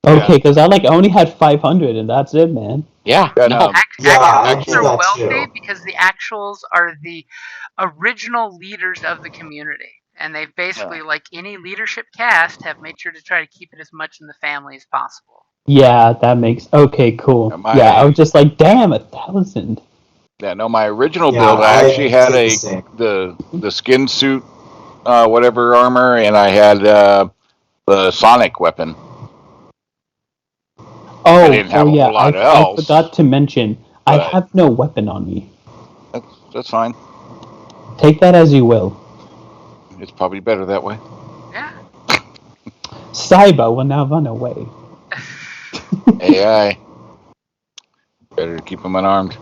okay, because I only had 500, and that's it, man. Yeah, no. Actuals are wealthy because the actuals are the original leaders of the community. And they've basically, like any leadership cast, have made sure to try to keep it as much in the family as possible. Yeah, that makes... Okay, cool. Yeah, I was just like, damn, 1,000. Yeah, no, my original Yeah, build, I actually had did the same. the skin suit, whatever armor, and I had the sonic weapon. I didn't have a yeah, whole lot I else. forgot to mention, I but have no weapon on me. That's fine. Take that as you will. It's probably better that way. Yeah. Cyber will now run away. AI. Better to keep him unarmed.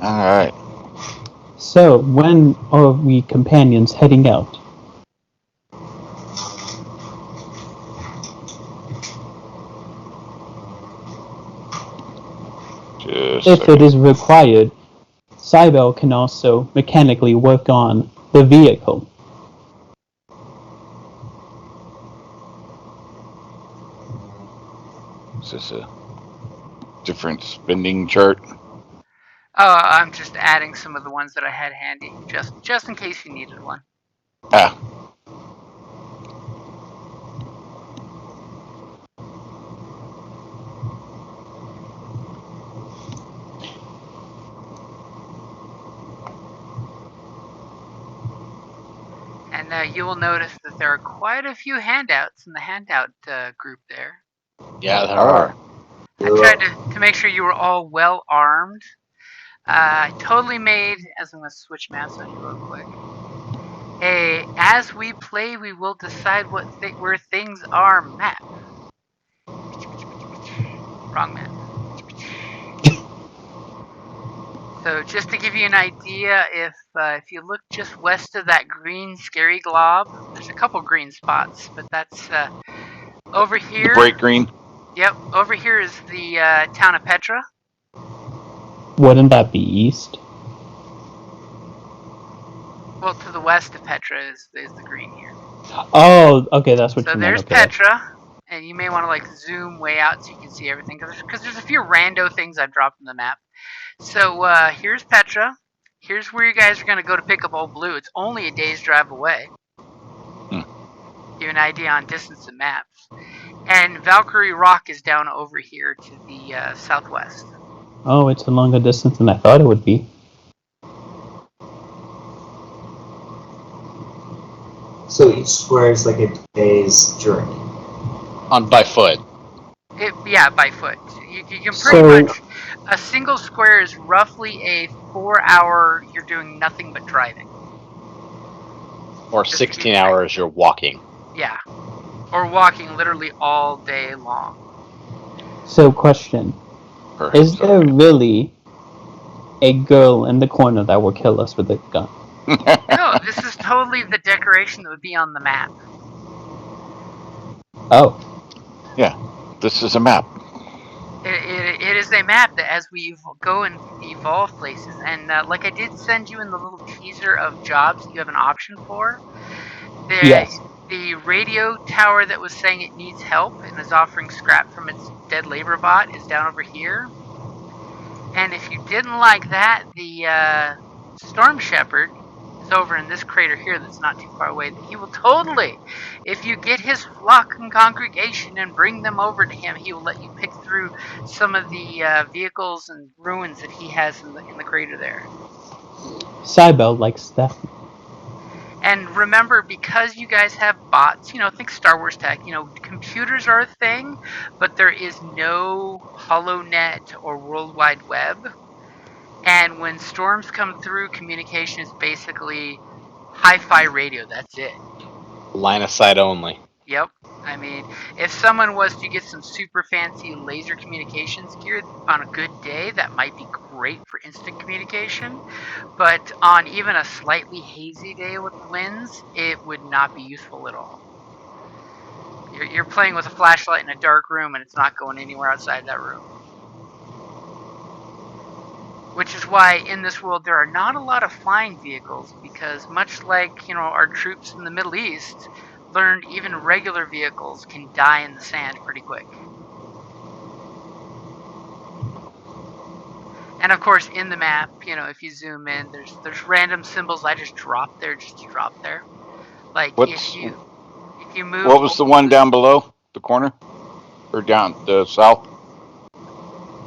Alright. So, when are we companions heading out? If it is required, Cybele can also mechanically work on the vehicle. Is this a different spending chart? Oh, I'm just adding some of the ones that I had handy, just in case you needed one. Ah. And you will notice that there are quite a few handouts in the handout group there. Yeah, there are. I tried to make sure you were all well armed. I totally made, as I'm going to switch maps on you real quick, as we play, we will decide where things are map. Wrong map. So just to give you an idea, if you look just west of that green scary glob, there's a couple green spots, but that's over here. The bright green? Yep, over here is the town of Petra. Wouldn't that be east? Well, to the west of Petra is the green here. Oh, okay, that's what So you meant. there's Okay. Petra, and you may want to like zoom way out so you can see everything, because there's a few rando things I've dropped in the map. So here's Petra. Here's where you guys are going to go to pick up Old Blue. It's only a day's drive away. Give you an idea on distance and maps. And Valkyrie Rock is down over here to the southwest. Oh, it's a longer distance than I thought it would be. So each square is like a day's journey. By foot. Yeah, by foot. You can pretty much... A single square is roughly a 4-hour, you're doing nothing but driving. Or 16 hours you're walking. Yeah. Or walking literally all day long. So, question. Is there really a girl in the corner that will kill us with a gun? No, this is totally the decoration that would be on the map. Oh. Yeah, this is a map. It is a map that as we go and evolve places, and like I did send you in the little teaser of jobs that you have an option for. Yes. The radio tower that was saying it needs help and is offering scrap from its dead labor bot is down over here. And if you didn't like that, the Storm Shepherd is over in this crater here that's not too far away. He will totally, if you get his flock and congregation and bring them over to him, he will let you pick through some of the vehicles and ruins that he has in the crater there. Cybele likes that. And remember, because you guys have bots, think Star Wars tech, computers are a thing, but there is no HoloNet or World Wide Web. And when storms come through, communication is basically hi-fi radio. That's it. Line of sight only. Yep. I mean, if someone was to get some super fancy laser communications gear on a good day, that might be great for instant communication. But on even a slightly hazy day with winds, it would not be useful at all. You're playing with a flashlight in a dark room and it's not going anywhere outside that room. Which is why in this world there are not a lot of flying vehicles, because much like, our troops in the Middle East learned, even regular vehicles can die in the sand pretty quick. And of course, in the map, if you zoom in, there's random symbols I just dropped there, just to drop there. Like What's if you move. what was the one down below the corner, or down the south?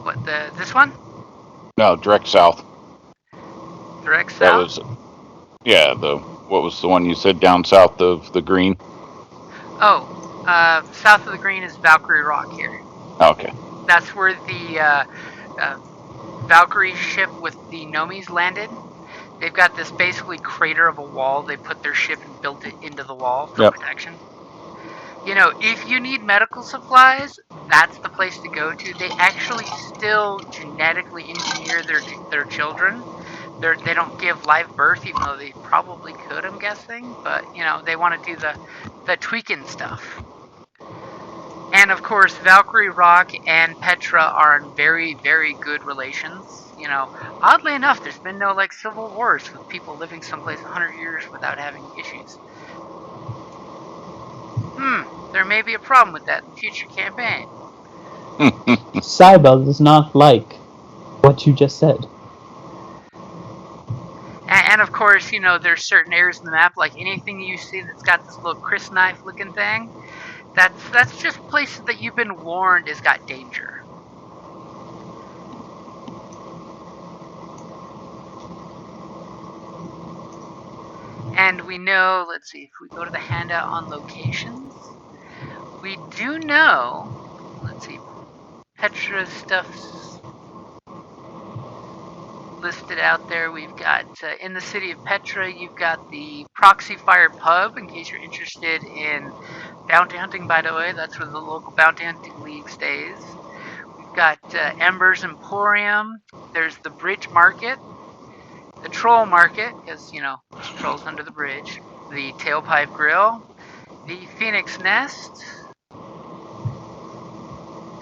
What this one? No, direct south. Direct That south. was what was the one you said down south of the green? Oh, south of the green is Valkyrie Rock here. Okay. That's where the Valkyrie ship with the Nomis landed. They've got this basically crater of a wall. They put their ship and built it into the wall for protection. If you need medical supplies, that's the place to go to. They actually still genetically engineer their children. They don't give live birth, even though they probably could, I'm guessing. But they want to do the tweaking stuff. And of course, Valkyrie Rock and Petra are in very, very good relations. Oddly enough, there's been no civil wars with people living someplace 100 years without having issues. There may be a problem with that in future campaign. Cybele does not like what you just said. And of course, there's certain areas in the map, like anything you see that's got this little Chris knife looking thing, that's just places that you've been warned has got danger. And we know, let's see, if we go to the handout on locations, we do know, let's see, Petra stuff's listed out there. We've got, in the city of Petra, you've got the Proxy Fire Pub, in case you're interested in bounty hunting, by the way. That's where the local bounty hunting league stays. We've got Ember's Emporium. There's the Bridge Market. The Troll Market, because, there's trolls under the bridge. The Tailpipe Grill. The Phoenix Nest.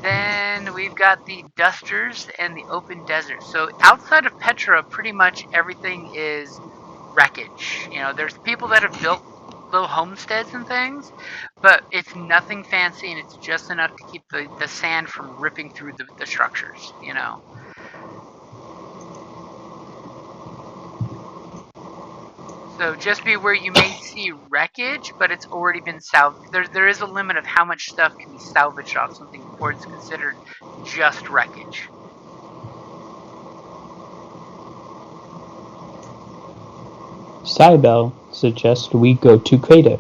Then we've got the Dusters and the Open Desert. So outside of Petra, pretty much everything is wreckage. There's people that have built little homesteads and things, but it's nothing fancy, and it's just enough to keep the sand from ripping through the structures, So just be where you may see wreckage, but it's already been salvaged. There is a limit of how much stuff can be salvaged off something before it's considered just wreckage. Cybele suggests we go to Crater.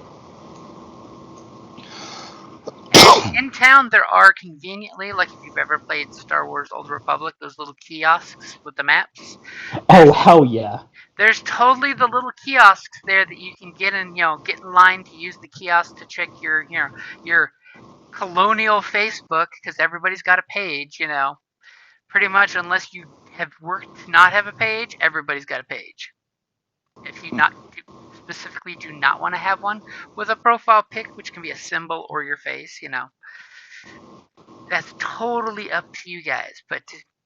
And in town, there are conveniently, like if you've ever played Star Wars Old Republic, those little kiosks with the maps. Oh, hell yeah. There's totally the little kiosks there that you can get in, get in line to use the kiosk to check your colonial Facebook, because everybody's got a page, Pretty much, unless you have worked to not have a page, everybody's got a page. If you specifically do not want to have one with a profile pic, which can be a symbol or your face, that's totally up to you guys. But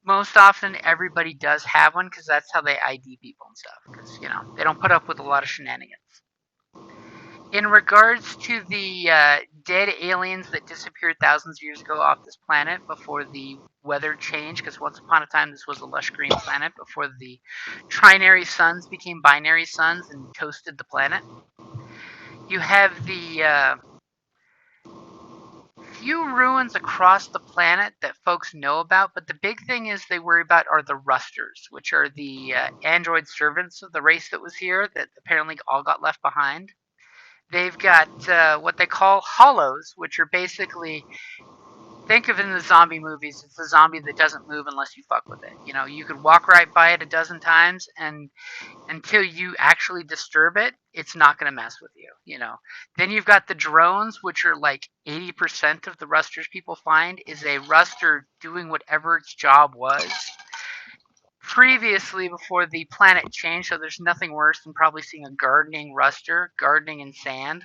most often, everybody does have one, because that's how they ID people and stuff. Because, they don't put up with a lot of shenanigans. In regards to the dead aliens that disappeared thousands of years ago off this planet before the weather changed, because once upon a time this was a lush green planet before the trinary suns became binary suns and toasted the planet, you have the few ruins across the planet that folks know about, but the big thing is they worry about are the rusters, which are the android servants of the race that was here that apparently all got left behind. They've got what they call hollows, which are basically, think of it in the zombie movies, it's a zombie that doesn't move unless you fuck with it. You could walk right by it a dozen times, and until you actually disturb it, it's not going to mess with you. Then you've got the drones, which are like 80% of the rusters people find is a ruster doing whatever its job was previously before the planet changed, so there's nothing worse than probably seeing a gardening ruster gardening in sand.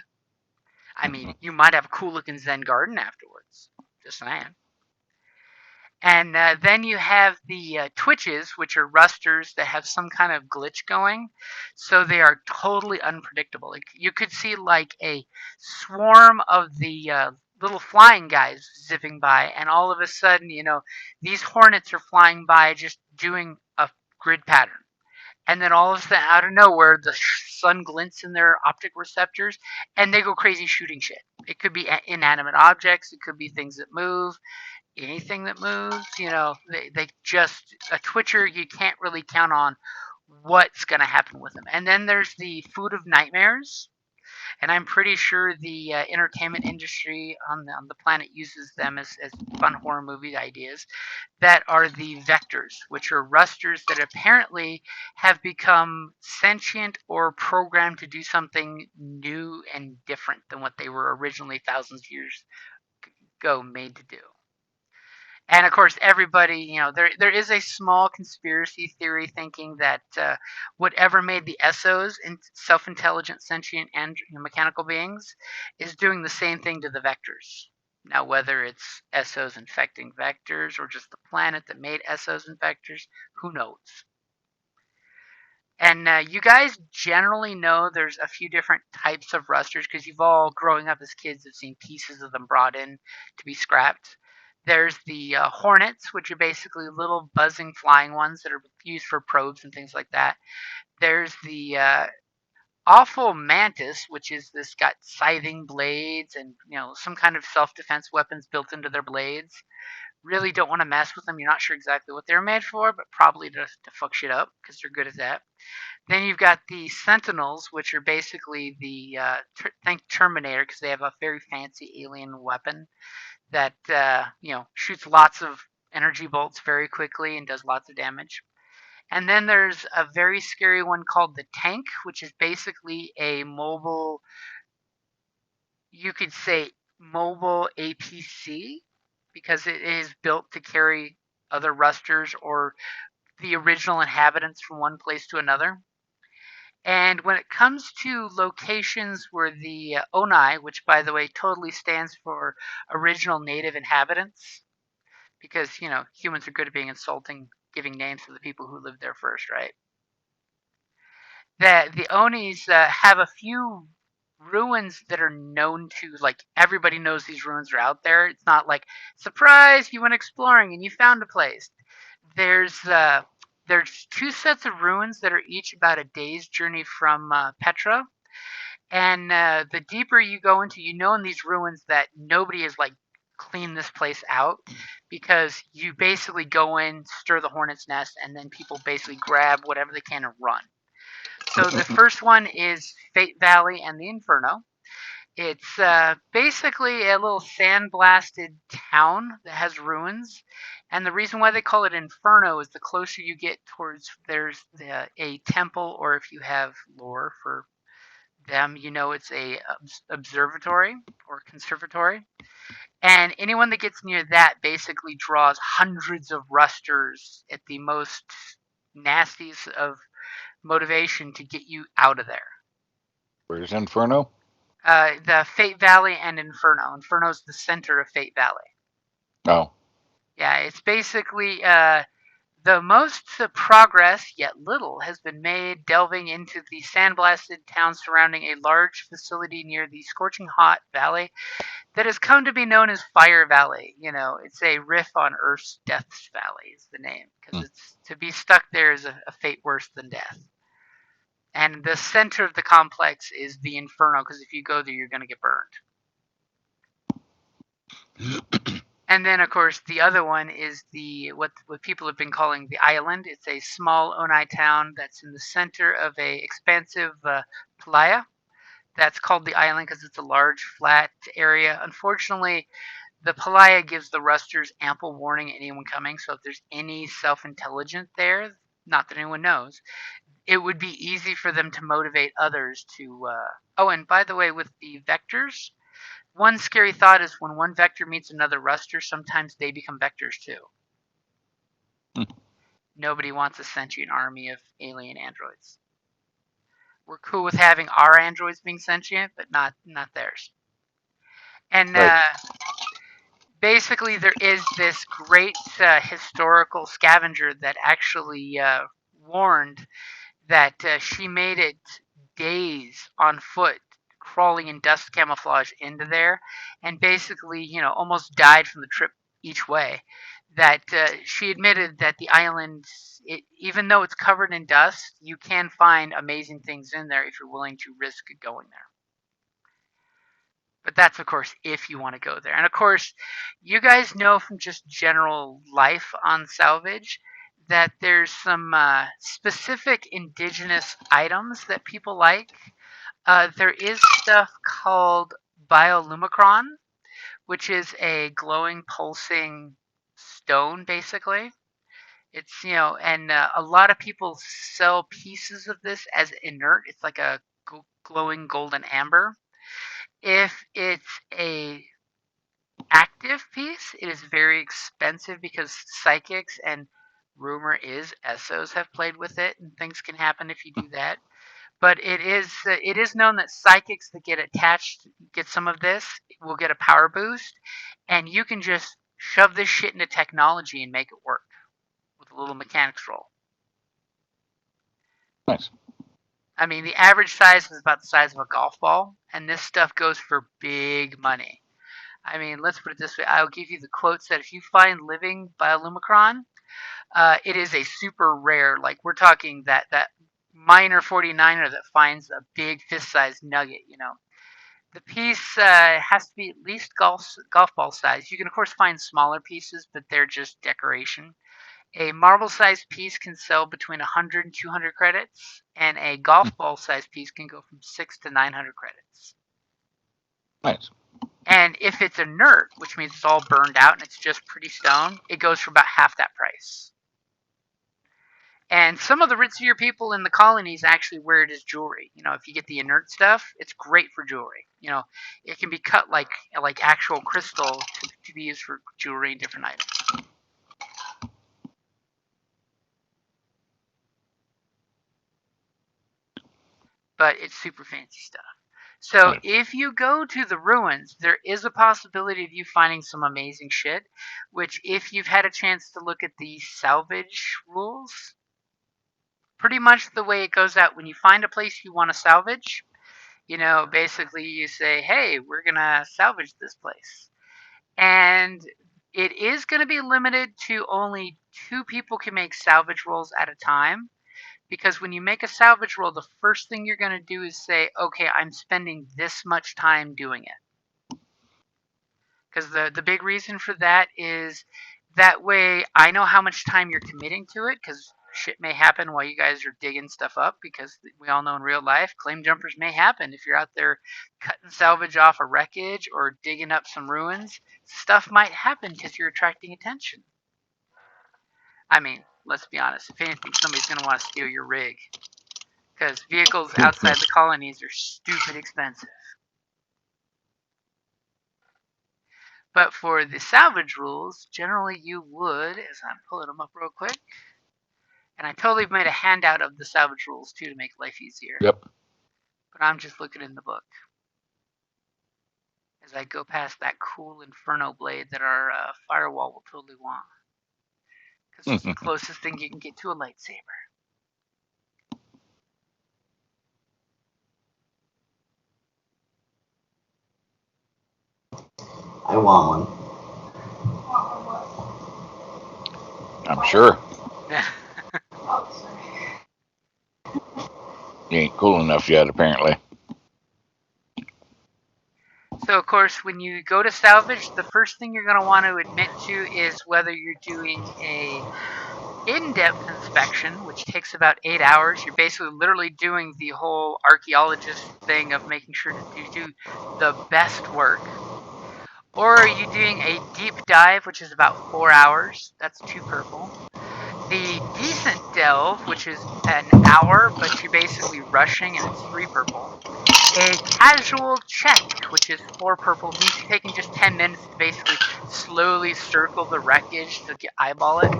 I mean, you might have a cool looking Zen garden afterwards. Just saying. And then you have the twitches, which are rusters that have some kind of glitch going. So they are totally unpredictable. You could see like a swarm of the little flying guys zipping by, and all of a sudden, these hornets are flying by just doing grid pattern. And then all of a sudden, out of nowhere, the sun glints in their optic receptors, and they go crazy shooting shit. It could be inanimate objects, it could be things that move, anything that moves. They just a twitcher. You can't really count on what's going to happen with them. And then there's the food of nightmares, and I'm pretty sure the entertainment industry on the planet uses them as fun horror movie ideas, that are the vectors, which are rusters that apparently have become sentient or programmed to do something new and different than what they were originally thousands of years ago made to do. And of course, everybody, there is a small conspiracy theory thinking that whatever made the SOs self-intelligent, sentient, and mechanical beings is doing the same thing to the vectors. Now, whether it's SOs infecting vectors or just the planet that made SOs and vectors, who knows? And you guys generally know there's a few different types of rusters because you've all, growing up as kids, have seen pieces of them brought in to be scrapped. There's the hornets, which are basically little buzzing flying ones that are used for probes and things like that. There's the awful mantis, which is this got scything blades and some kind of self-defense weapons built into their blades. Really don't want to mess with them. You're not sure exactly what they're made for, but probably to fuck shit up because they're good at that. Then you've got the sentinels, which are basically the think Terminator because they have a very fancy alien weapon that shoots lots of energy bolts very quickly and does lots of damage. And then there's a very scary one called the tank, which is basically a mobile, you could say mobile APC, because it is built to carry other rusters or the original inhabitants from one place to another. And when it comes to locations where the ONI, which by the way totally stands for original native inhabitants, because humans are good at being insulting, giving names to the people who lived there first, right? That the Onis have a few ruins that are known to, like, everybody knows these ruins are out there. It's not like, surprise, you went exploring and you found a place. There's two sets of ruins that are each about a day's journey from Petra. And the deeper you go into, in these ruins that nobody has like cleaned this place out, because you basically go in, stir the hornet's nest, and then people basically grab whatever they can and run. So the first one is Fate Valley and the Inferno. It's basically a little sandblasted town that has ruins. And the reason why they call it Inferno is the closer you get towards there's a temple, or if you have lore for them, it's a observatory or conservatory. And anyone that gets near that basically draws hundreds of rusters at the most nasties of motivation to get you out of there. Where's Inferno? The Fate Valley and Inferno. Inferno's the center of Fate Valley. Oh. Yeah, it's basically the most progress, yet little, has been made delving into the sandblasted town surrounding a large facility near the scorching hot valley that has come to be known as Fire Valley. It's a riff on Earth's Death's Valley is the name, because it's to be stuck there is a fate worse than death. And the center of the complex is the Inferno, because if you go there, you're going to get burned. And then, of course, the other one is what people have been calling the Island. It's a small Onai town that's in the center of a expansive playa. That's called the Island because it's a large, flat area. Unfortunately, the playa gives the rusters ample warning at anyone coming. So if there's any self-intelligent there, not that anyone knows, it would be easy for them to motivate others to... Oh, and by the way, with the vectors, one scary thought is when one vector meets another ruster, sometimes they become vectors too. Nobody wants a sentient army of alien androids. We're cool with having our androids being sentient, but not theirs. And basically, there is this great historical scavenger that actually warned that she made it days on foot, crawling in dust camouflage into there, and basically, almost died from the trip each way, that she admitted that the island, even though it's covered in dust, you can find amazing things in there if you're willing to risk going there. But that's, of course, if you want to go there. And, of course, you guys know from just general life on Salvage that there's some specific indigenous items that people like. There is stuff called biolumicron, which is a glowing, pulsing stone, basically. It's, and a lot of people sell pieces of this as inert. It's like a glowing golden amber. If it's a active piece, it is very expensive because psychics and rumor is SOs have played with it, and things can happen if you do that. But it is known that psychics that get some of this will get a power boost, and you can just shove this shit into technology and make it work with a little mechanics roll. Nice. I mean, the average size is about the size of a golf ball, and this stuff goes for big money. I mean, let's put it this way. I'll give you the quotes that if you find living biolumicron, it is a super rare, like we're talking that minor 49er that finds a big fist-sized nugget, The piece has to be at least golf ball size. You can, of course, find smaller pieces, but they're just decoration. A marble-sized piece can sell between 100 and 200 credits, and a golf ball-sized piece can go from 6 to 900 credits. Nice. And if it's inert, which means it's all burned out and it's just pretty stone, it goes for about half that price. And some of the ritzier people in the colonies actually wear it as jewelry. If you get the inert stuff, it's great for jewelry. It can be cut like actual crystal to be used for jewelry and different items. But it's super fancy stuff. So if you go to the ruins, there is a possibility of you finding some amazing shit, which if you've had a chance to look at the salvage rules, pretty much the way it goes out, when you find a place you want to salvage, basically you say, hey, we're going to salvage this place. And it is going to be limited to only 2 people can make salvage rolls at a time. Because when you make a salvage roll, the first thing you're going to do is say, okay, I'm spending this much time doing it. Because the big reason for that is that way I know how much time you're committing to it, because shit may happen while you guys are digging stuff up, because we all know in real life, claim jumpers may happen. If you're out there cutting salvage off a wreckage or digging up some ruins, stuff might happen because you're attracting attention. I mean, let's be honest. If anything, somebody's going to want to steal your rig. Because vehicles outside the colonies are stupid expensive. But for the salvage rules, generally you would, as I'm pulling them up real quick, and I totally made a handout of the salvage rules too to make life easier. Yep. But I'm just looking in the book as I go past that cool Inferno blade that our firewall will totally want. Because it's the closest thing you can get to a lightsaber. I want one. I'm sure. You ain't cool enough yet, apparently. So, of course, when you go to salvage, the first thing you're going to want to admit to is whether you're doing a in-depth inspection, which takes about 8 hours. You're basically literally doing the whole archaeologist thing of making sure to do the best work. Or are you doing a deep dive, which is about 4 hours? That's 2 purple. The decent delve, which is an hour, but you're basically rushing, and it's 3 purple. A casual check, which is 4 purple, means you're taking just 10 minutes to basically slowly circle the wreckage to eyeball it.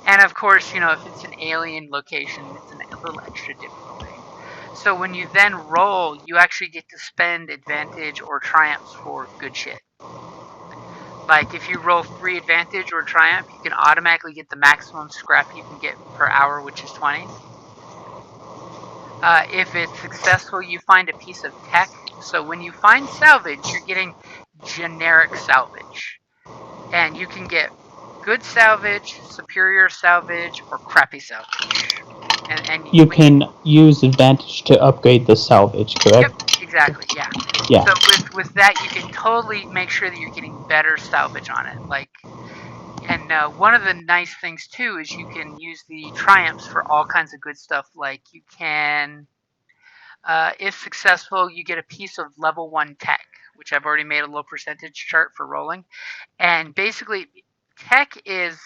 And of course, if it's an alien location, it's a little extra difficulty. So when you then roll, you actually get to spend advantage or triumphs for good shit. Like if you roll 3 advantage or triumph, you can automatically get the maximum scrap you can get per hour, which is 20. If it's successful, you find a piece of tech. So when you find salvage, you're getting generic salvage. And you can get good salvage, superior salvage, or crappy salvage. And You can use advantage to upgrade the salvage, correct? Yep, exactly. Yeah. Yeah. So with that, you can totally make sure that you're getting better salvage on it. Like, and one of the nice things too is you can use the triumphs for all kinds of good stuff. Like you can, if successful, you get a piece of level 1 tech, which I've already made a little percentage chart for rolling. And basically, tech is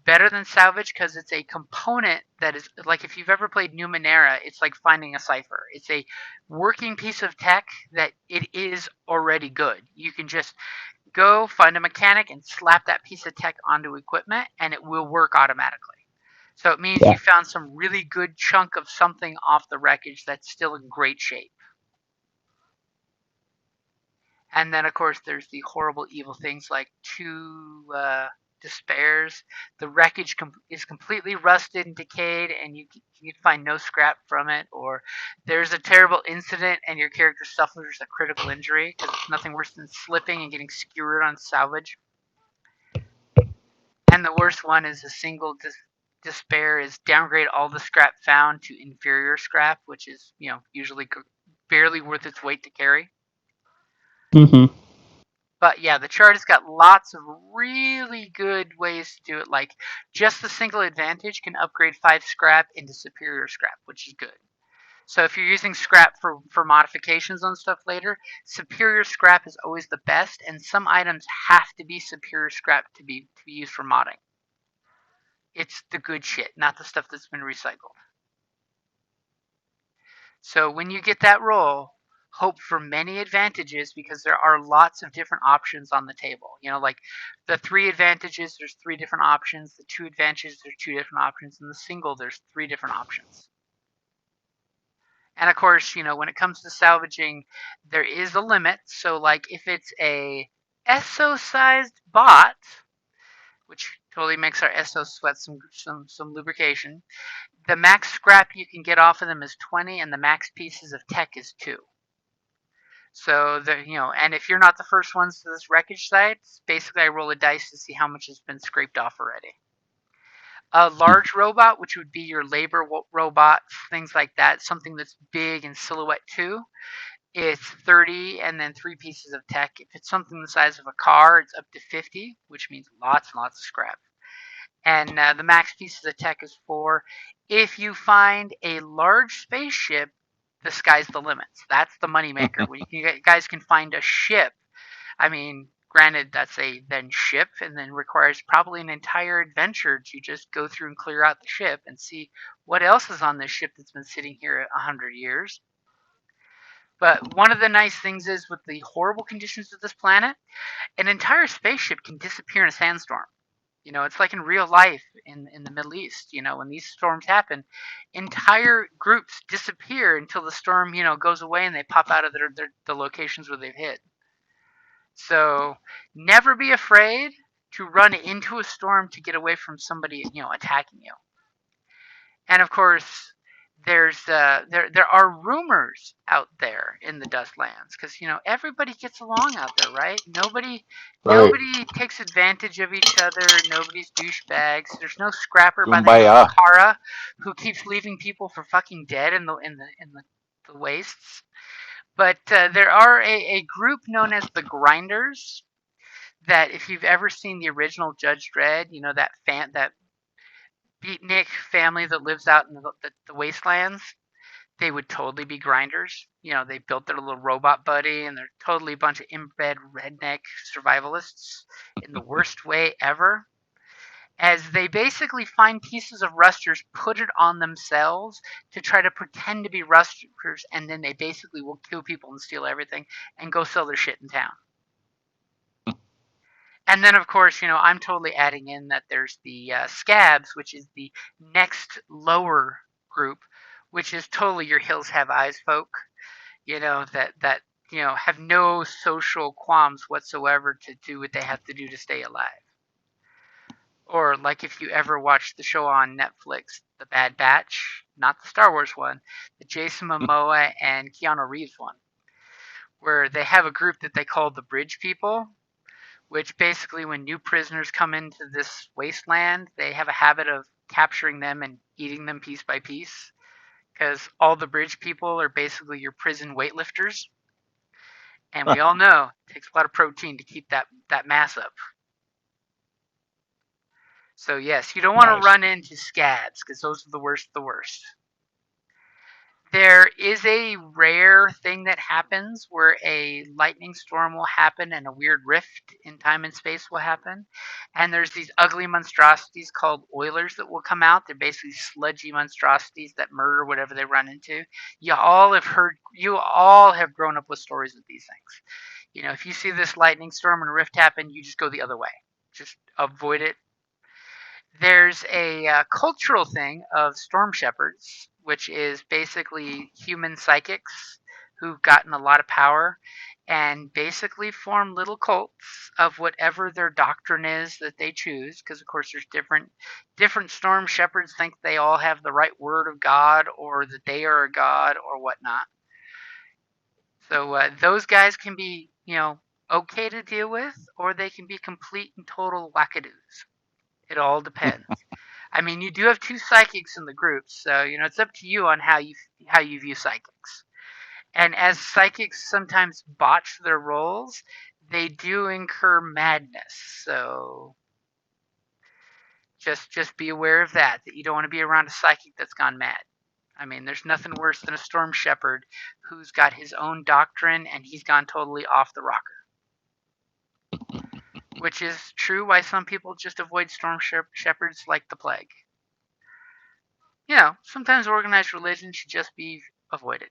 better than salvage because it's a component that is like if you've ever played Numenera, it's like finding a cipher. It's a working piece of tech that it is already good. You can just go find a mechanic and slap that piece of tech onto equipment and it will work automatically. So it means Yeah. you found some really good chunk of something off the wreckage that's still in great shape. And then, of course, there's the horrible, evil things like 2 despairs. The wreckage is completely rusted and decayed, and you can find no scrap from it. Or there's a terrible incident, and your character suffers a critical injury, because it's nothing worse than slipping and getting skewered on salvage. And the worst one is a single despair is downgrade all the scrap found to inferior scrap, which is, usually barely worth its weight to carry. Mm-hmm. But yeah, the chart has got lots of really good ways to do it. Like just the single advantage can upgrade 5 scrap into superior scrap, which is good. So if you're using scrap for modifications on stuff later, superior scrap is always the best, and some items have to be superior scrap to be used for modding. It's the good shit, not the stuff that's been recycled. So when you get that roll, hope for many advantages because there are lots of different options on the table. Like the 3 advantages, there's 3 different options. The 2 advantages, there's 2 different options. And the single, there's 3 different options. And of course, when it comes to salvaging, there is a limit. So like if it's a ESO-sized bot, which totally makes our ESO sweat some lubrication, the max scrap you can get off of them is 20, and the max pieces of tech is 2. So and if you're not the first ones to this wreckage site, basically I roll a dice to see how much has been scraped off already. A large robot, which would be your labor robot, things like that, something that's big in silhouette too, it's 30 and then 3 pieces of tech. If it's something the size of a car, it's up to 50, which means lots and lots of scrap. And the max pieces of tech is 4. If you find a large spaceship, the sky's the limit. That's the moneymaker. When you guys can find a ship, I mean, granted, that's a then ship and then requires probably an entire adventure to just go through and clear out the ship and see what else is on this ship that's been sitting here 100 years. But one of the nice things is with the horrible conditions of this planet, an entire spaceship can disappear in a sandstorm. It's like in real life in the Middle East. When these storms happen, entire groups disappear until the storm, goes away and they pop out of the locations where they've hit. So never be afraid to run into a storm to get away from somebody, attacking you. And of course, there are rumors out there in the Dustlands because everybody gets along out there, right? Nobody takes advantage of each other. Nobody's douchebags. There's no scrapper by the name of Kumbaya. Kara who keeps leaving people for fucking dead in the wastes. But there are a group known as the Grinders that if you've ever seen the original Judge Dredd, that beatnik family that lives out in the wastelands, they would totally be grinders. They built their little robot buddy, and they're totally a bunch of inbred redneck survivalists in the worst way ever. As they basically find pieces of rusters, put it on themselves to try to pretend to be rusters, and then they basically will kill people and steal everything and go sell their shit in town. And then, of course, I'm totally adding in that there's the Scabs, which is the next lower group, which is totally your hills have eyes folk, that have no social qualms whatsoever to do what they have to do to stay alive. Or like if you ever watched the show on Netflix, The Bad Batch, not the Star Wars one, the Jason Momoa and Keanu Reeves one, where they have a group that they call the Bridge People, which basically when new prisoners come into this wasteland, they have a habit of capturing them and eating them piece by piece, because all the bridge people are basically your prison weightlifters. And we all know it takes a lot of protein to keep that mass up. So yes, you don't want to Nice. run into scads, because those are the worst of the worst. There is a rare thing that happens where a lightning storm will happen and a weird rift in time and space will happen. And there's these ugly monstrosities called Oilers that will come out. They're basically sludgy monstrosities that murder whatever they run into. You all have grown up with stories of these things. You know, if you see this lightning storm and rift happen, you just go the other way. Just avoid it. There's a cultural thing of storm shepherds, which is basically human psychics who've gotten a lot of power and basically form little cults of whatever their doctrine is that they choose. Because of course, there's different storm shepherds think they all have the right word of God or that they are a god or whatnot. So those guys can be, okay to deal with, or they can be complete and total wackadoos. It all depends. I mean, you do have two psychics in the group, so it's up to you on how you view psychics. And as psychics sometimes botch their roles, they do incur madness. So just be aware of that you don't want to be around a psychic that's gone mad. I mean, there's nothing worse than a storm shepherd who's got his own doctrine and he's gone totally off the rocker. Which is true why some people just avoid storm shepherds like the plague. Sometimes organized religion should just be avoided.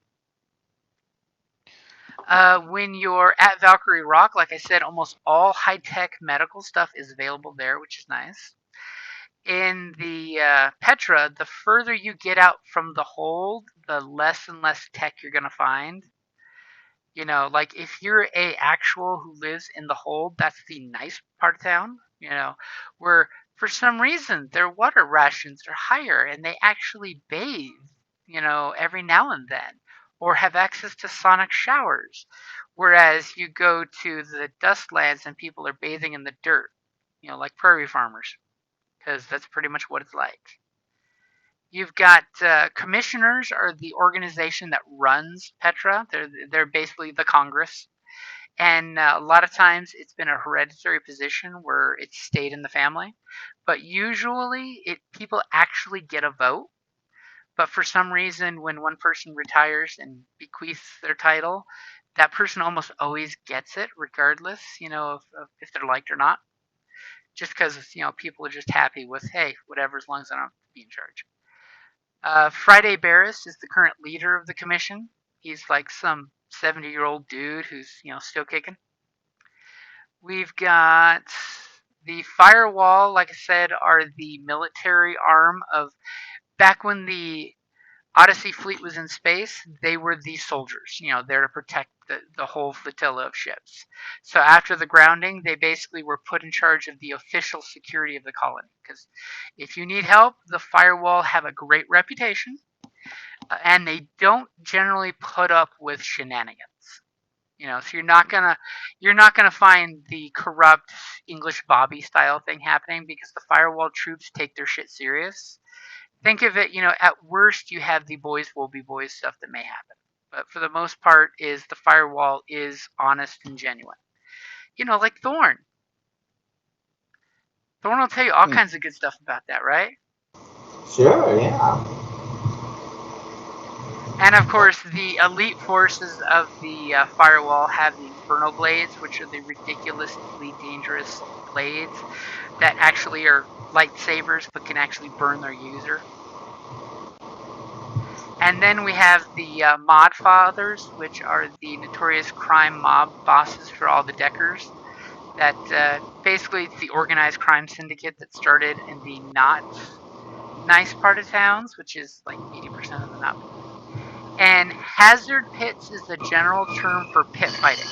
When you're at Valkyrie Rock, like I said, almost all high-tech medical stuff is available there, which is nice. In the Petra, the further you get out from the hold, the less and less tech you're going to find. Like if you're a actual who lives in the hold, that's the nice part of town, where for some reason their water rations are higher and they actually bathe, every now and then, or have access to sonic showers. Whereas you go to the Dustlands and people are bathing in the dirt, like prairie farmers, because that's pretty much what it's like. You've got commissioners are the organization that runs Petra. They're basically the Congress, and a lot of times it's been a hereditary position where it's stayed in the family. But usually, people actually get a vote. But for some reason, when one person retires and bequeaths their title, that person almost always gets it, regardless, if they're liked or not. Just because people are just happy with, hey, whatever, as long as I don't have to be in charge. Friday Barris is the current leader of the commission. He's like some 70-year-old dude who's, still kicking. We've got the Firewall, like I said, are the military arm of, back when the Odyssey fleet was in space, they were the soldiers, there to protect the whole flotilla of ships. So after the grounding, they basically were put in charge of the official security of the colony. Because if you need help, the Firewall have a great reputation, and they don't generally put up with shenanigans. So you're not gonna find the corrupt English Bobby style thing happening, because the Firewall troops take their shit serious. Think of it, at worst you have the boys will be boys stuff that may happen. But for the most part, is the Firewall is honest and genuine. Like Thorn. Thorn will tell you all kinds of good stuff about that, right? Sure, yeah. And of course, the elite forces of the Firewall have the Inferno Blades, which are the ridiculously dangerous blades that actually are lightsabers but can actually burn their user. And then we have the Mod Fathers, which are the notorious crime mob bosses for all the Deckers. That basically it's the organized crime syndicate that started in the not nice part of towns, which is like 80% of the map. And hazard pits is the general term for pit fighting.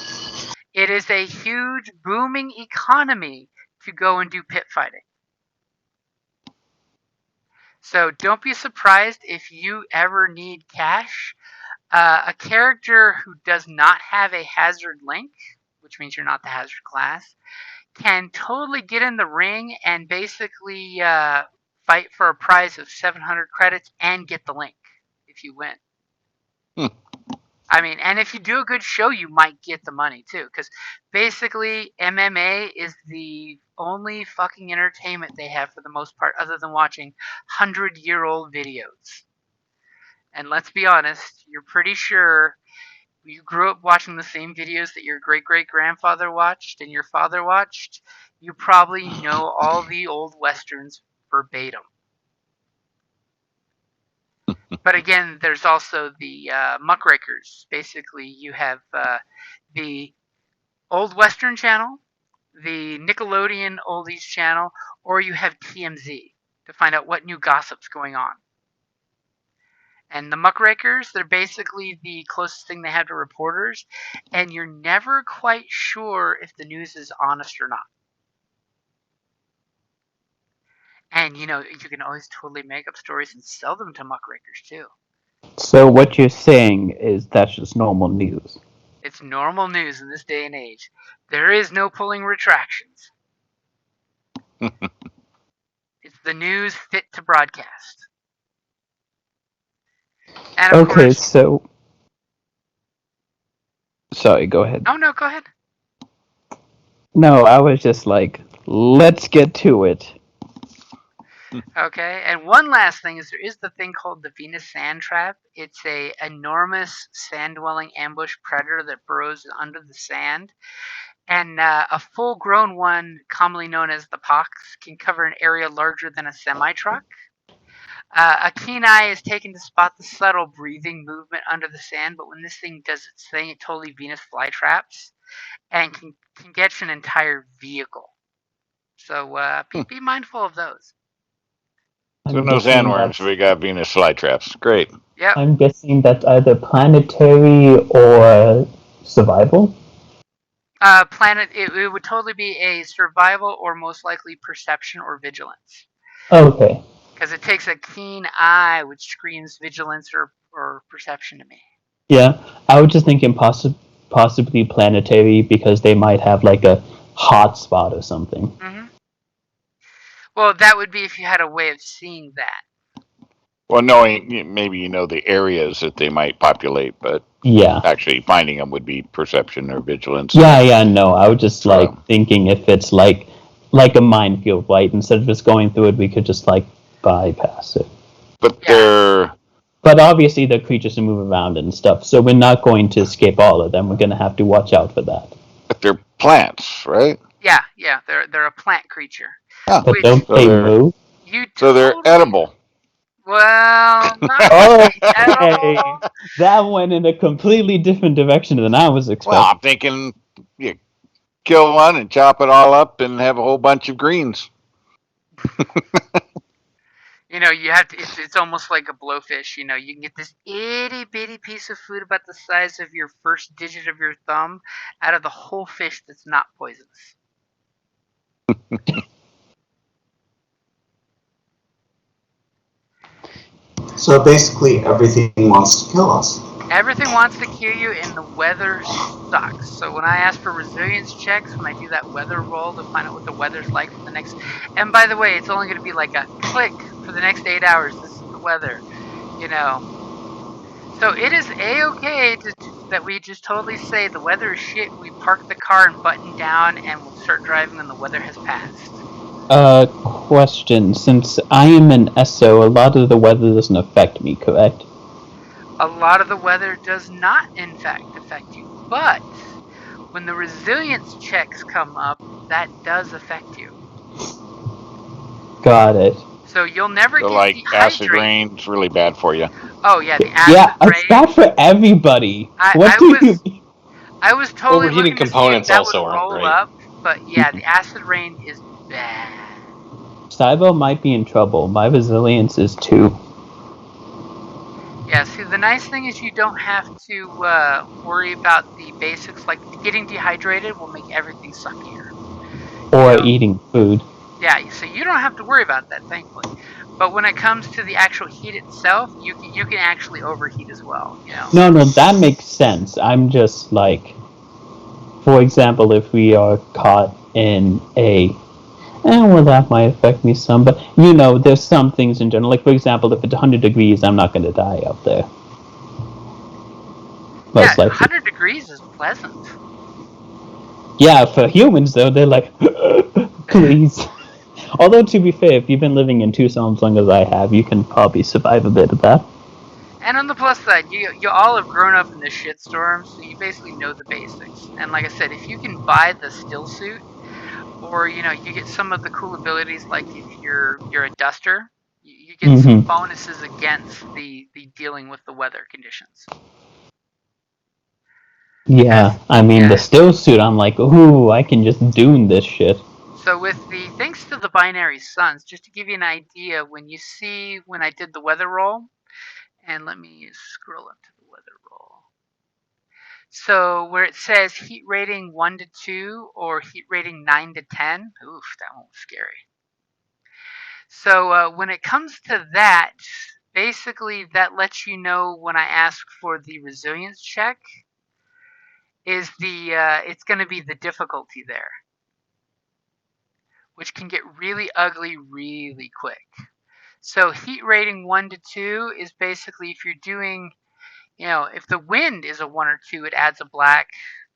It is a huge booming economy to go and do pit fighting. So don't be surprised if you ever need cash. A character who does not have a hazard link, which means you're not the hazard class, can totally get in the ring and basically fight for a prize of 700 credits and get the link if you win. I mean, and if you do a good show, you might get the money too, because basically MMA is the only fucking entertainment they have for the most part, other than watching 100-year-old videos. And let's be honest, you're pretty sure you grew up watching the same videos that your great-great-grandfather watched and your father watched. You probably know all the old westerns verbatim. But again, there's also the muckrakers. Basically, you have the Old Western channel, the Nickelodeon Oldies channel, or you have TMZ to find out what new gossip's going on. And the muckrakers, they're basically the closest thing they have to reporters, and you're never quite sure if the news is honest or not. And you can always totally make up stories and sell them to muckrakers too. So what you're saying is that's just normal news. It's normal news in this day and age. There is no pulling retractions. It's the news fit to broadcast. And of Okay, course, so... Sorry, go ahead. oh no, go ahead. No, I was just like, let's get to it. Okay, and one last thing is there is the thing called the Venus sand trap. It's a enormous sand-dwelling ambush predator that burrows under the sand. And a full-grown one, commonly known as the pox, can cover an area larger than a semi-truck. A keen eye is taken to spot the subtle breathing movement under the sand, but when this thing does its thing, it totally Venus flytraps and can get an entire vehicle. So be mindful of those. So no sandworms, we got Venus flytraps. Great. Yep. I'm guessing that's either planetary or survival? It would totally be a survival or most likely perception or vigilance. Okay. Because it takes a keen eye, which screams vigilance or perception to me. Yeah, I was just thinking possibly planetary because they might have like a hot spot or something. Mm-hmm. Well, that would be if you had a way of seeing that. Well, knowing maybe the areas that they might populate, but yeah, actually finding them would be perception or vigilance. Yeah, no. I was just thinking if it's like a minefield, right? Instead of just going through it, we could just bypass it. But obviously, the creatures can move around and stuff, so we're not going to escape all of them. We're going to have to watch out for that. But they're plants, right? Yeah, they're a plant creature. Ah, but don't they move? So they're edible. Well, not edible. That went in a completely different direction than I was expecting. Well, I'm thinking you kill one and chop it all up and have a whole bunch of greens. You have to. It's almost like a blowfish. You can get this itty bitty piece of food about the size of your first digit of your thumb out of the whole fish that's not poisonous. So basically, everything wants to kill us. Everything wants to kill you, and the weather sucks. So when I ask for resilience checks, when I do that weather roll to find out what the weather's like for the next... And by the way, it's only going to be like a click for the next 8 hours. This is the weather, So it is A-okay that we just totally say the weather is shit. We park the car and button down, and we'll start driving when the weather has passed. Question. Since I am an SO, a lot of the weather doesn't affect me, correct? A lot of the weather does not, in fact, affect you. But when the resilience checks come up, that does affect you. Got it. So you'll never get dehydrated. Acid rain's really bad for you. Oh, yeah, the acid rain. Yeah, it's bad for everybody. I was totally overheating looking components to see if that also would aren't roll great. up, but yeah, the acid rain is bad. Cybo might be in trouble. My resilience is 2. Yeah, see, the nice thing is you don't have to worry about the basics, like getting dehydrated will make everything suckier. Or eating food. Yeah, so you don't have to worry about that, thankfully. But when it comes to the actual heat itself, you can actually overheat as well. No, that makes sense. I'm just For example, if we are caught in a well, that might affect me some, but there's some things in general. Like, for example, if it's 100 degrees, I'm not going to die up there. Most Yeah, likely. 100 degrees is pleasant. Yeah, for humans, though, they're like, please. Although, to be fair, if you've been living in Tucson as long as I have, you can probably survive a bit of that. And on the plus side, you all have grown up in this shitstorm, so you basically know the basics. And like I said, if you can buy the still suit, or you get some of the cool abilities, like if you're a duster, you get some Mm-hmm. bonuses against the dealing with the weather conditions. Yeah, I mean, the Yeah. still suit, I'm like, ooh, I can just doom this shit. So with the thanks to the binary suns, just to give you an idea, when I did the weather roll, and let me scroll up to the weather roll. So where it says heat rating 1 to 2 or heat rating 9 to 10, oof, that one was scary. So when it comes to that, basically that lets you know when I ask for the resilience check it's going to be the difficulty there, which can get really ugly really quick. So heat rating 1 to 2 is basically if you're doing, if the wind is a 1 or 2, it adds a black.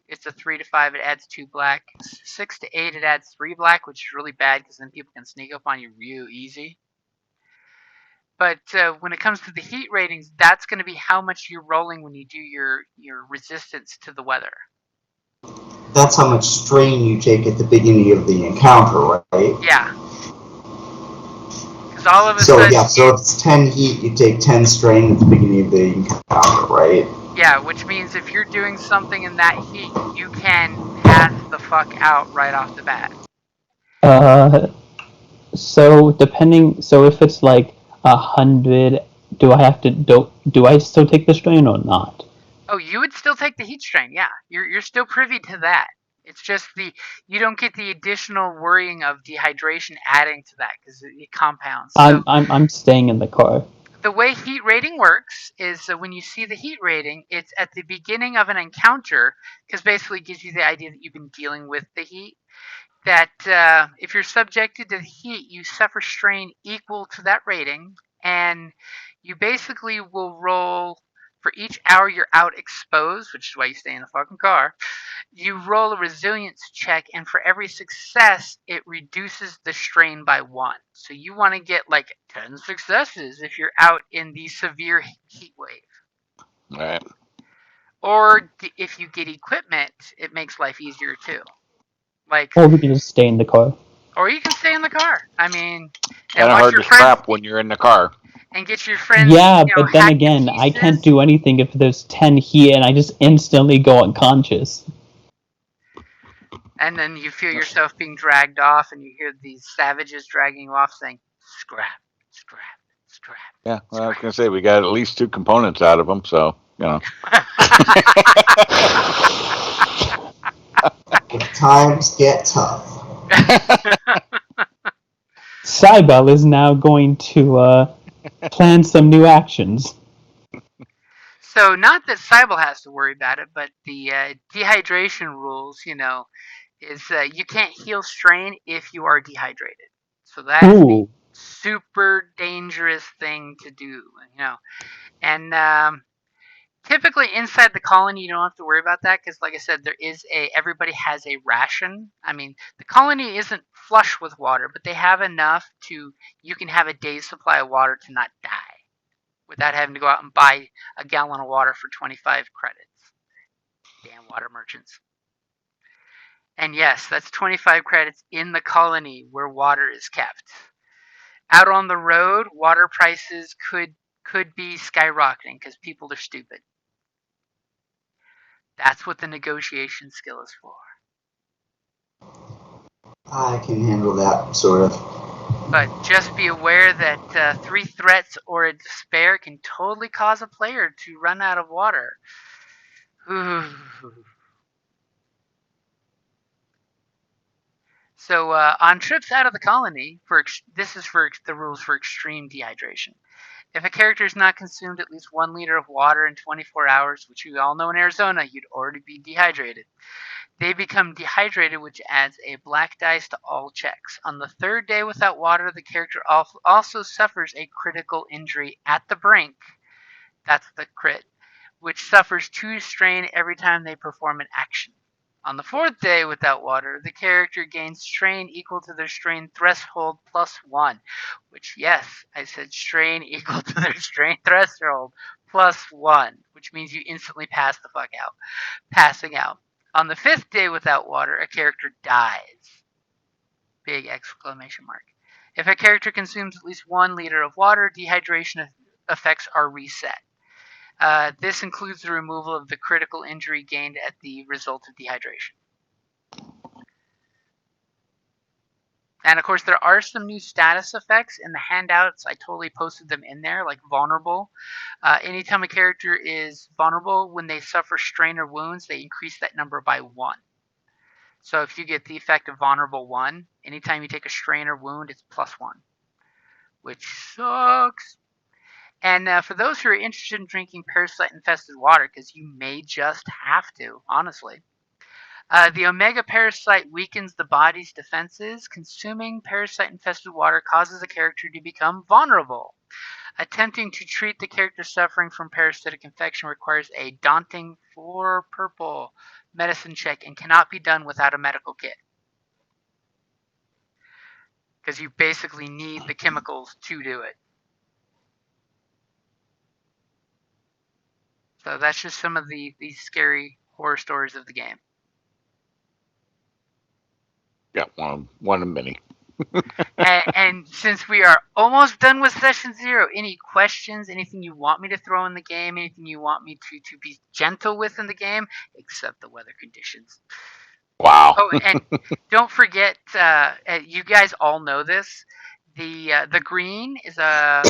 It's a 3 to 5, it adds 2 black. 6 to 8, it adds 3 black, which is really bad because then people can sneak up on you real easy. But when it comes to the heat ratings, that's going to be how much you're rolling when you do your resistance to the weather. That's how much strain you take at the beginning of the encounter, right? Yeah. Because all of a So sudden, yeah, so if it's 10 heat, you take 10 strain at the beginning of the encounter, right? yeah, which means if you're doing something in that heat, you can pass the fuck out right off the bat. So if it's like 100, do I have to do I still take the strain or not? Oh, you would still take the heat strain, yeah. You're still privy to that. It's just you don't get the additional worrying of dehydration adding to that because it compounds. So I'm staying in the car. the way heat rating works is when you see the heat rating, it's at the beginning of an encounter because basically it gives you the idea that you've been dealing with the heat. That if you're subjected to the heat, you suffer strain equal to that rating, and you basically will roll for each hour you're out exposed, which is why you stay in the fucking car. You roll a resilience check, and for every success, it reduces the strain by 1. So you want to get like 10 successes if you're out in the severe heat wave. Right. Or if you get equipment, it makes life easier too. Like, Or we can just stay in the car. or you can stay in the car. I mean, and Kind of watch hard your to friends scrap when you're in the car. and get your friends, Yeah, but then hacked to again, I can't pieces. do anything if there's 10 here and I just instantly go unconscious. And then you feel yourself being dragged off, and you hear these savages dragging you off, saying, "Scrap, scrap, scrap." Yeah, well, I was going to say, we got at least 2 components out of them, so, If times get tough. Cybele is now going to plan some new actions. So, not that Cybele has to worry about it, but the dehydration rules, is you can't heal strain if you are dehydrated. So that is the Ooh. super dangerous thing to do. And typically inside the colony, you don't have to worry about that because, like I said, everybody has a ration. I mean, the colony isn't flush with water, but they have enough you can have a day's supply of water to not die without having to go out and buy a gallon of water for 25 credits. Damn water merchants. And yes, that's 25 credits in the colony where water is kept. Out on the road, water prices could be skyrocketing because people are stupid. That's what the negotiation skill is for. I can handle that, sort of. But just be aware that 3 threats or a despair can totally cause a player to run out of water. So on trips out of the colony, this is for the rules for extreme dehydration. If a character has not consumed at least 1 liter of water in 24 hours, which you all know in Arizona, you'd already be dehydrated, they become dehydrated, which adds a black dice to all checks. On the 3rd day without water, the character also suffers a critical injury at the brink. That's the crit, which suffers 2 strain every time they perform an action. On the 4th day without water, the character gains strain equal to their strain threshold plus 1. Which, yes, I said strain equal to their strain threshold plus 1, which means you instantly pass the fuck out. Passing out. On the 5th day without water, a character dies. Big exclamation mark. If a character consumes at least 1 liter of water, dehydration effects are reset. This includes the removal of the critical injury gained at the result of dehydration. And of course, there are some new status effects in the handouts. I totally posted them in there, like vulnerable. Anytime a character is vulnerable, when they suffer strain or wounds, they increase that number by 1. So if you get the effect of vulnerable 1, anytime you take a strain or wound, it's plus 1, which sucks. And for those who are interested in drinking parasite-infested water, because you may just have to, honestly, the Omega Parasite weakens the body's defenses. Consuming parasite-infested water causes a character to become vulnerable. Attempting to treat the character suffering from parasitic infection requires a daunting 4 purple medicine check and cannot be done without a medical kit. Because you basically need the chemicals to do it. So that's just some of the scary horror stories of the game. Yeah, one of many. And since we are almost done with session 0, any questions, anything you want me to throw in the game, anything you want me to be gentle with in the game, except the weather conditions. Wow. Oh, and don't forget, you guys all know this, the green is a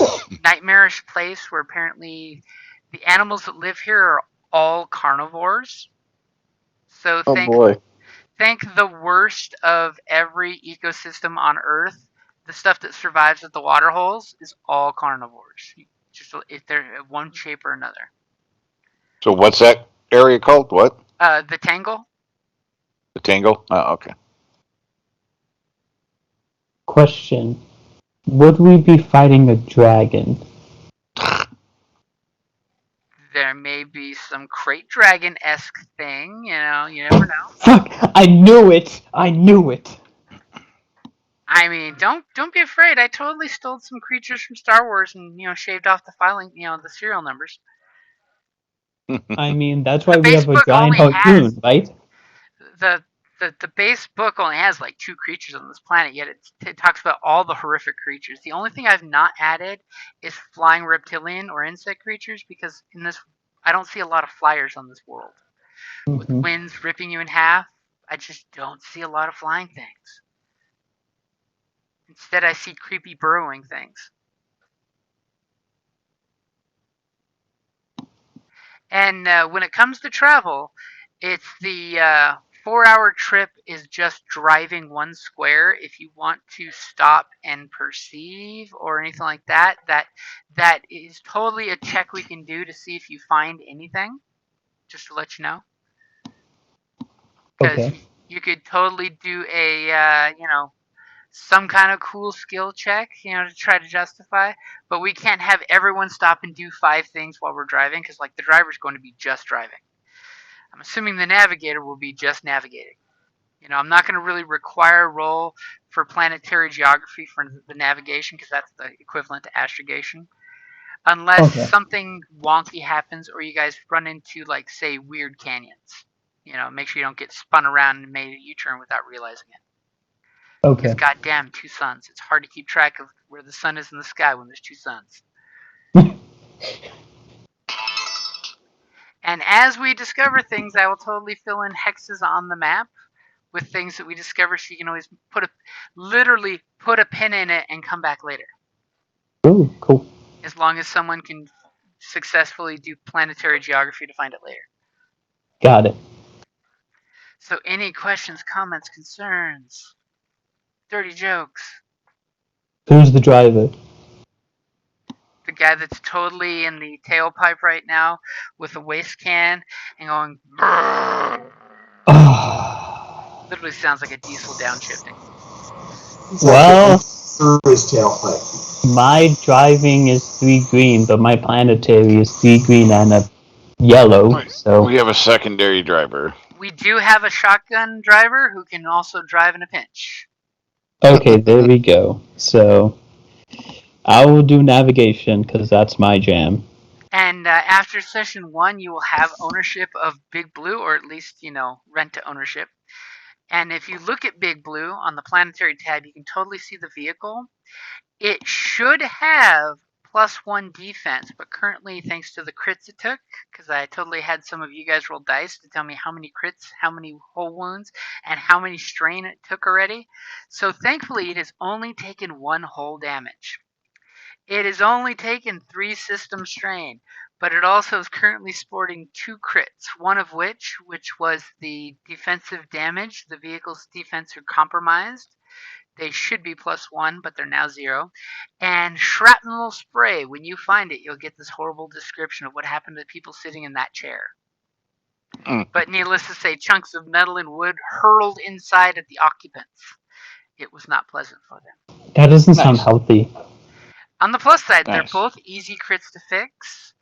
nightmarish place where apparently the animals that live here are all carnivores. So thank the worst of every ecosystem on Earth, the stuff that survives at the water holes is all carnivores. Just if they're one shape or another. So what's that area called? What? The Tangle. The Tangle? Oh, okay. Question. Would we be fighting a dragon? There may be some crate dragon-esque thing, you never know. Fuck! I knew it! I knew it! I mean, don't be afraid. I totally stole some creatures from Star Wars and shaved off the filing, the serial numbers. I mean, that's why The we base have a book giant only harpoon, has right? the base book only has like 2 creatures on this planet, yet it talks about all the horrific creatures. The only thing I've not added is flying reptilian or insect creatures, because in this I don't see a lot of flyers on this world. With winds ripping you in half, I just don't see a lot of flying things. Instead, I see creepy burrowing things. And when it comes to travel, it's the 4-hour trip is just driving 1 square. If you want to stop and perceive or anything like that, that is totally a check we can do to see if you find anything, just to let you know. Because you could totally do a, some kind of cool skill check, to try to justify. But we can't have everyone stop and do 5 things while we're driving, because the driver's going to be just driving. I'm assuming the navigator will be just navigating. I'm not going to really require a roll for planetary geography for the navigation, because that's the equivalent to astrogation. Unless something wonky happens or you guys run into, say, weird canyons. Make sure you don't get spun around and made a U-turn without realizing it. Okay. Because goddamn, 2 suns. It's hard to keep track of where the sun is in the sky when there's 2 suns. And as we discover things, I will totally fill in hexes on the map with things that we discover, so you can always literally put a pin in it and come back later. Ooh, cool. As long as someone can successfully do planetary geography to find it later. Got it. So any questions, comments, concerns, dirty jokes? Who's the driver? The guy that's totally in the tailpipe right now with a waste can and going. Literally sounds like a diesel downshifting. Well, through his tailpipe. my driving is 3 green, but my planetary is 3 green and a yellow, so... We have a secondary driver. We do have a shotgun driver who can also drive in a pinch. Okay, there we go. So, I will do navigation, because that's my jam. And after session 1, you will have ownership of Big Blue, or at least, rent to ownership. And if you look at Big Blue on the planetary tab, you can totally see the vehicle. It should have +1 defense, but currently, thanks to the crits it took, because I totally had some of you guys roll dice to tell me how many crits, how many hull wounds, and how many strain it took already. So thankfully, it has only taken 1 hull damage. It has only taken 3 system strain, but it also is currently sporting 2 crits, one of which was the defensive damage. The vehicle's defense are compromised. They should be +1, but they're now 0. And shrapnel spray. When you find it, you'll get this horrible description of what happened to people sitting in that chair. But needless to say, chunks of metal and wood hurled inside at the occupants. It was not pleasant for them. That doesn't sound healthy. On the plus side, they're Nice. both easy crits to fix.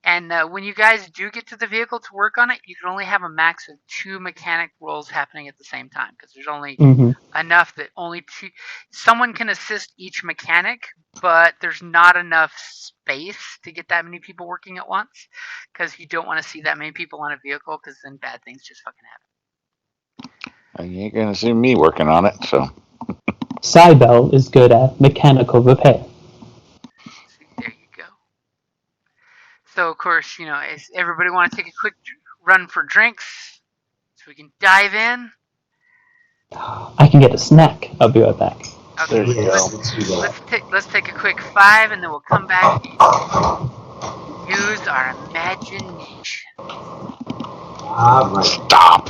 And when you guys do get to the vehicle to work on it, you can only have a max of 2 mechanic rolls happening at the same time, because there's only enough that only 2. Someone can assist each mechanic, but there's not enough space to get that many people working at once, because you don't want to see that many people on a vehicle, because then bad things just fucking happen. You ain't gonna see me working on it, so. Cybele is good at mechanical repair. See, there you go. So, of course, is everybody want to take a quick run for drinks so we can dive in? I can get a snack. I'll be right back. Okay, There you go. Let's do that. let's take a quick 5, and then we'll come back and use our imagination. Alright. Stop!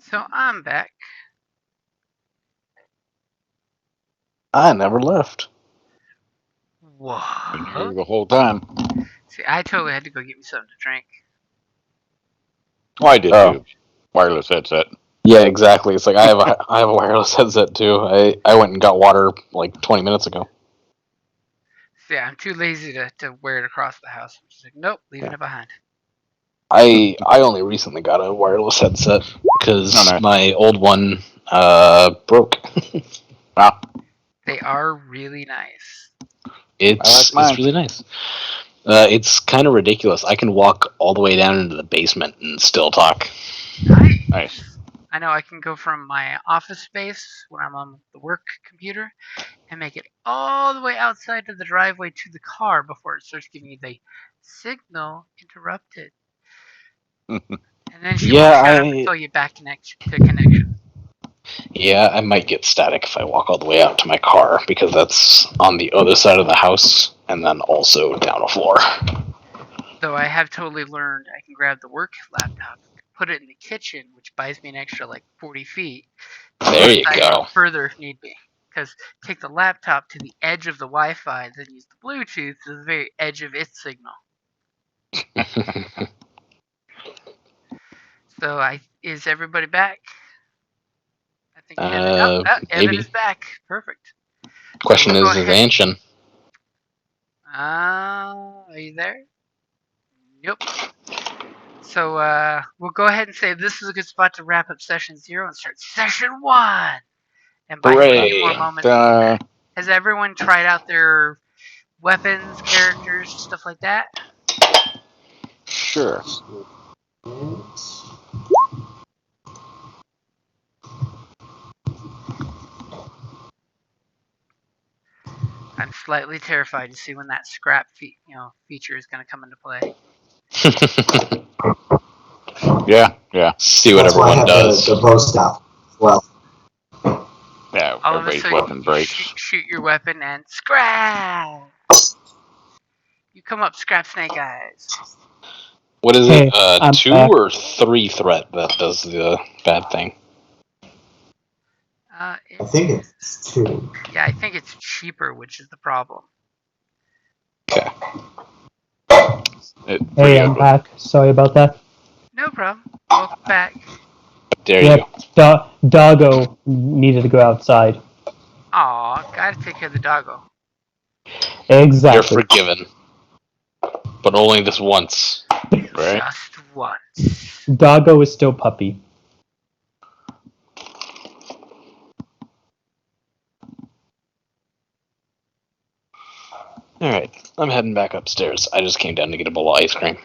So I'm back. I never left. Been here What? the whole time. See, I totally had to go get me something to drink. Well, I did Oh. too. Wireless headset. Yeah, exactly. It's like I have a wireless headset too. I went and got water like 20 minutes ago. See, I'm too lazy to wear it across the house. I'm just like, nope, leaving it behind. I only recently got a wireless headset because Oh, nice. my old one broke. Wow. They are really nice. It's mine. really nice. It's kind of ridiculous. I can walk all the way down into the basement and still talk. Nice. I know I can go from my office space when I'm on the work computer and make it all the way outside to the driveway to the car before it starts giving you the signal interrupted. And then she won't shut up until you back to connection. Yeah, I might get static if I walk all the way out to my car because that's on the other side of the house and then also down a floor. Though I have totally learned I can grab the work laptop, put it in the kitchen, which buys me an extra like 40 feet. There you I go. further if need be. Because take the laptop to the edge of the Wi-Fi, then use the Bluetooth to the very edge of its signal. So is everybody back? I think Evan maybe. is back. Perfect. Question So we'll is Anshin. Are you there? Nope. So we'll go ahead and say this is a good spot to wrap up session 0 and start session 1. And by a few more moments, has everyone tried out their weapons, characters, stuff like that? Sure. I'm slightly terrified to see when that scrap feature is going to come into play. Yeah. See what That's why I everyone have does. the bow staff as well. Yeah, All of a everybody's sudden, weapon breaks. shoot your weapon and scrap! You come up, Scrap Snake Eyes. What is Hey, it? I'm 2 back. or 3 threat that does the bad thing? I think it's 2. Yeah, I think it's cheaper, which is the problem. Okay. Hey, I'm back. Sorry about that. No problem. Welcome back. Dare Yep, you. Doggo needed to go outside. Aw, gotta take care of the doggo. Exactly. You're forgiven. But only this once. Right? Just once. Doggo is still puppy. Alright, I'm heading back upstairs. I just came down to get a bowl of ice cream.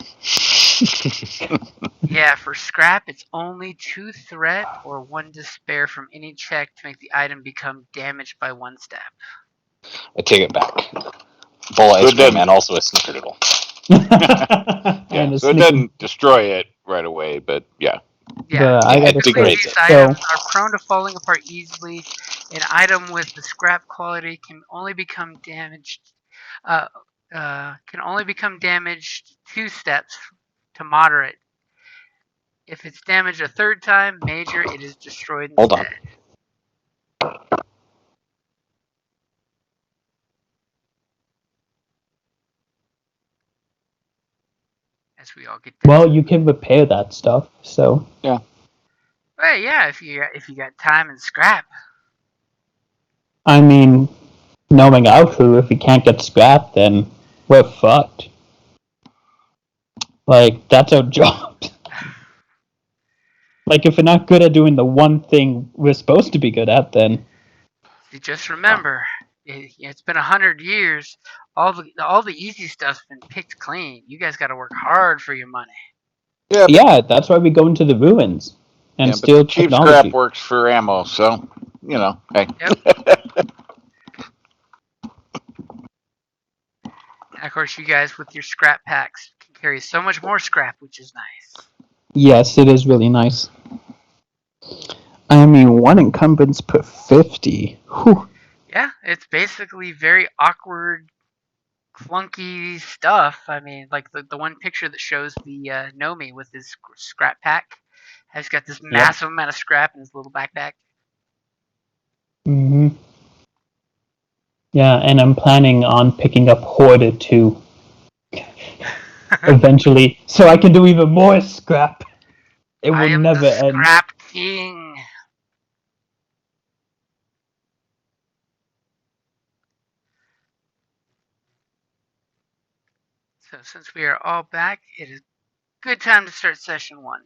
Yeah, for scrap, it's only 2 threat or 1 despair from any check to make the item become damaged by 1 step. I take it back. Bowl of ice cream and also a snickerdoodle. Yeah, so it doesn't destroy it right away, but yeah. Yeah, I got typically degrades these it. items are prone to falling apart easily. An item with the scrap quality can only become damaged. Can only become damaged 2 steps to moderate. If it's damaged a 3rd time, major, it is destroyed Hold instead. on. As we all get this. Well, you can repair that stuff, so. Yeah. Well, yeah, if you got time and scrap. I mean, knowing our crew, if we can't get scrap, then we're fucked. Like, that's our job. Like, if we're not good at doing the one thing we're supposed to be good at, then. You just remember, it's been 100 years. All the easy stuff's been picked clean. You guys got to work hard for your money. Yeah, that's why we go into the ruins and steal cheap technology. scrap works for ammo, so hey. Yep. And of course, you guys with your scrap packs can carry so much more scrap, which is nice. Yes, it is really nice. I mean, 1 encumbrance per 50. Whew. Yeah, it's basically very awkward, clunky stuff. I mean, like the one picture that shows the Nomi with his scrap pack He's got this massive amount of scrap in his little backpack. Mm-hmm. Yeah, and I'm planning on picking up Hoarder too. Eventually, so I can do even more scrap. It I will am never the end. scrap king. So since we are all back, it is good time to start session 1.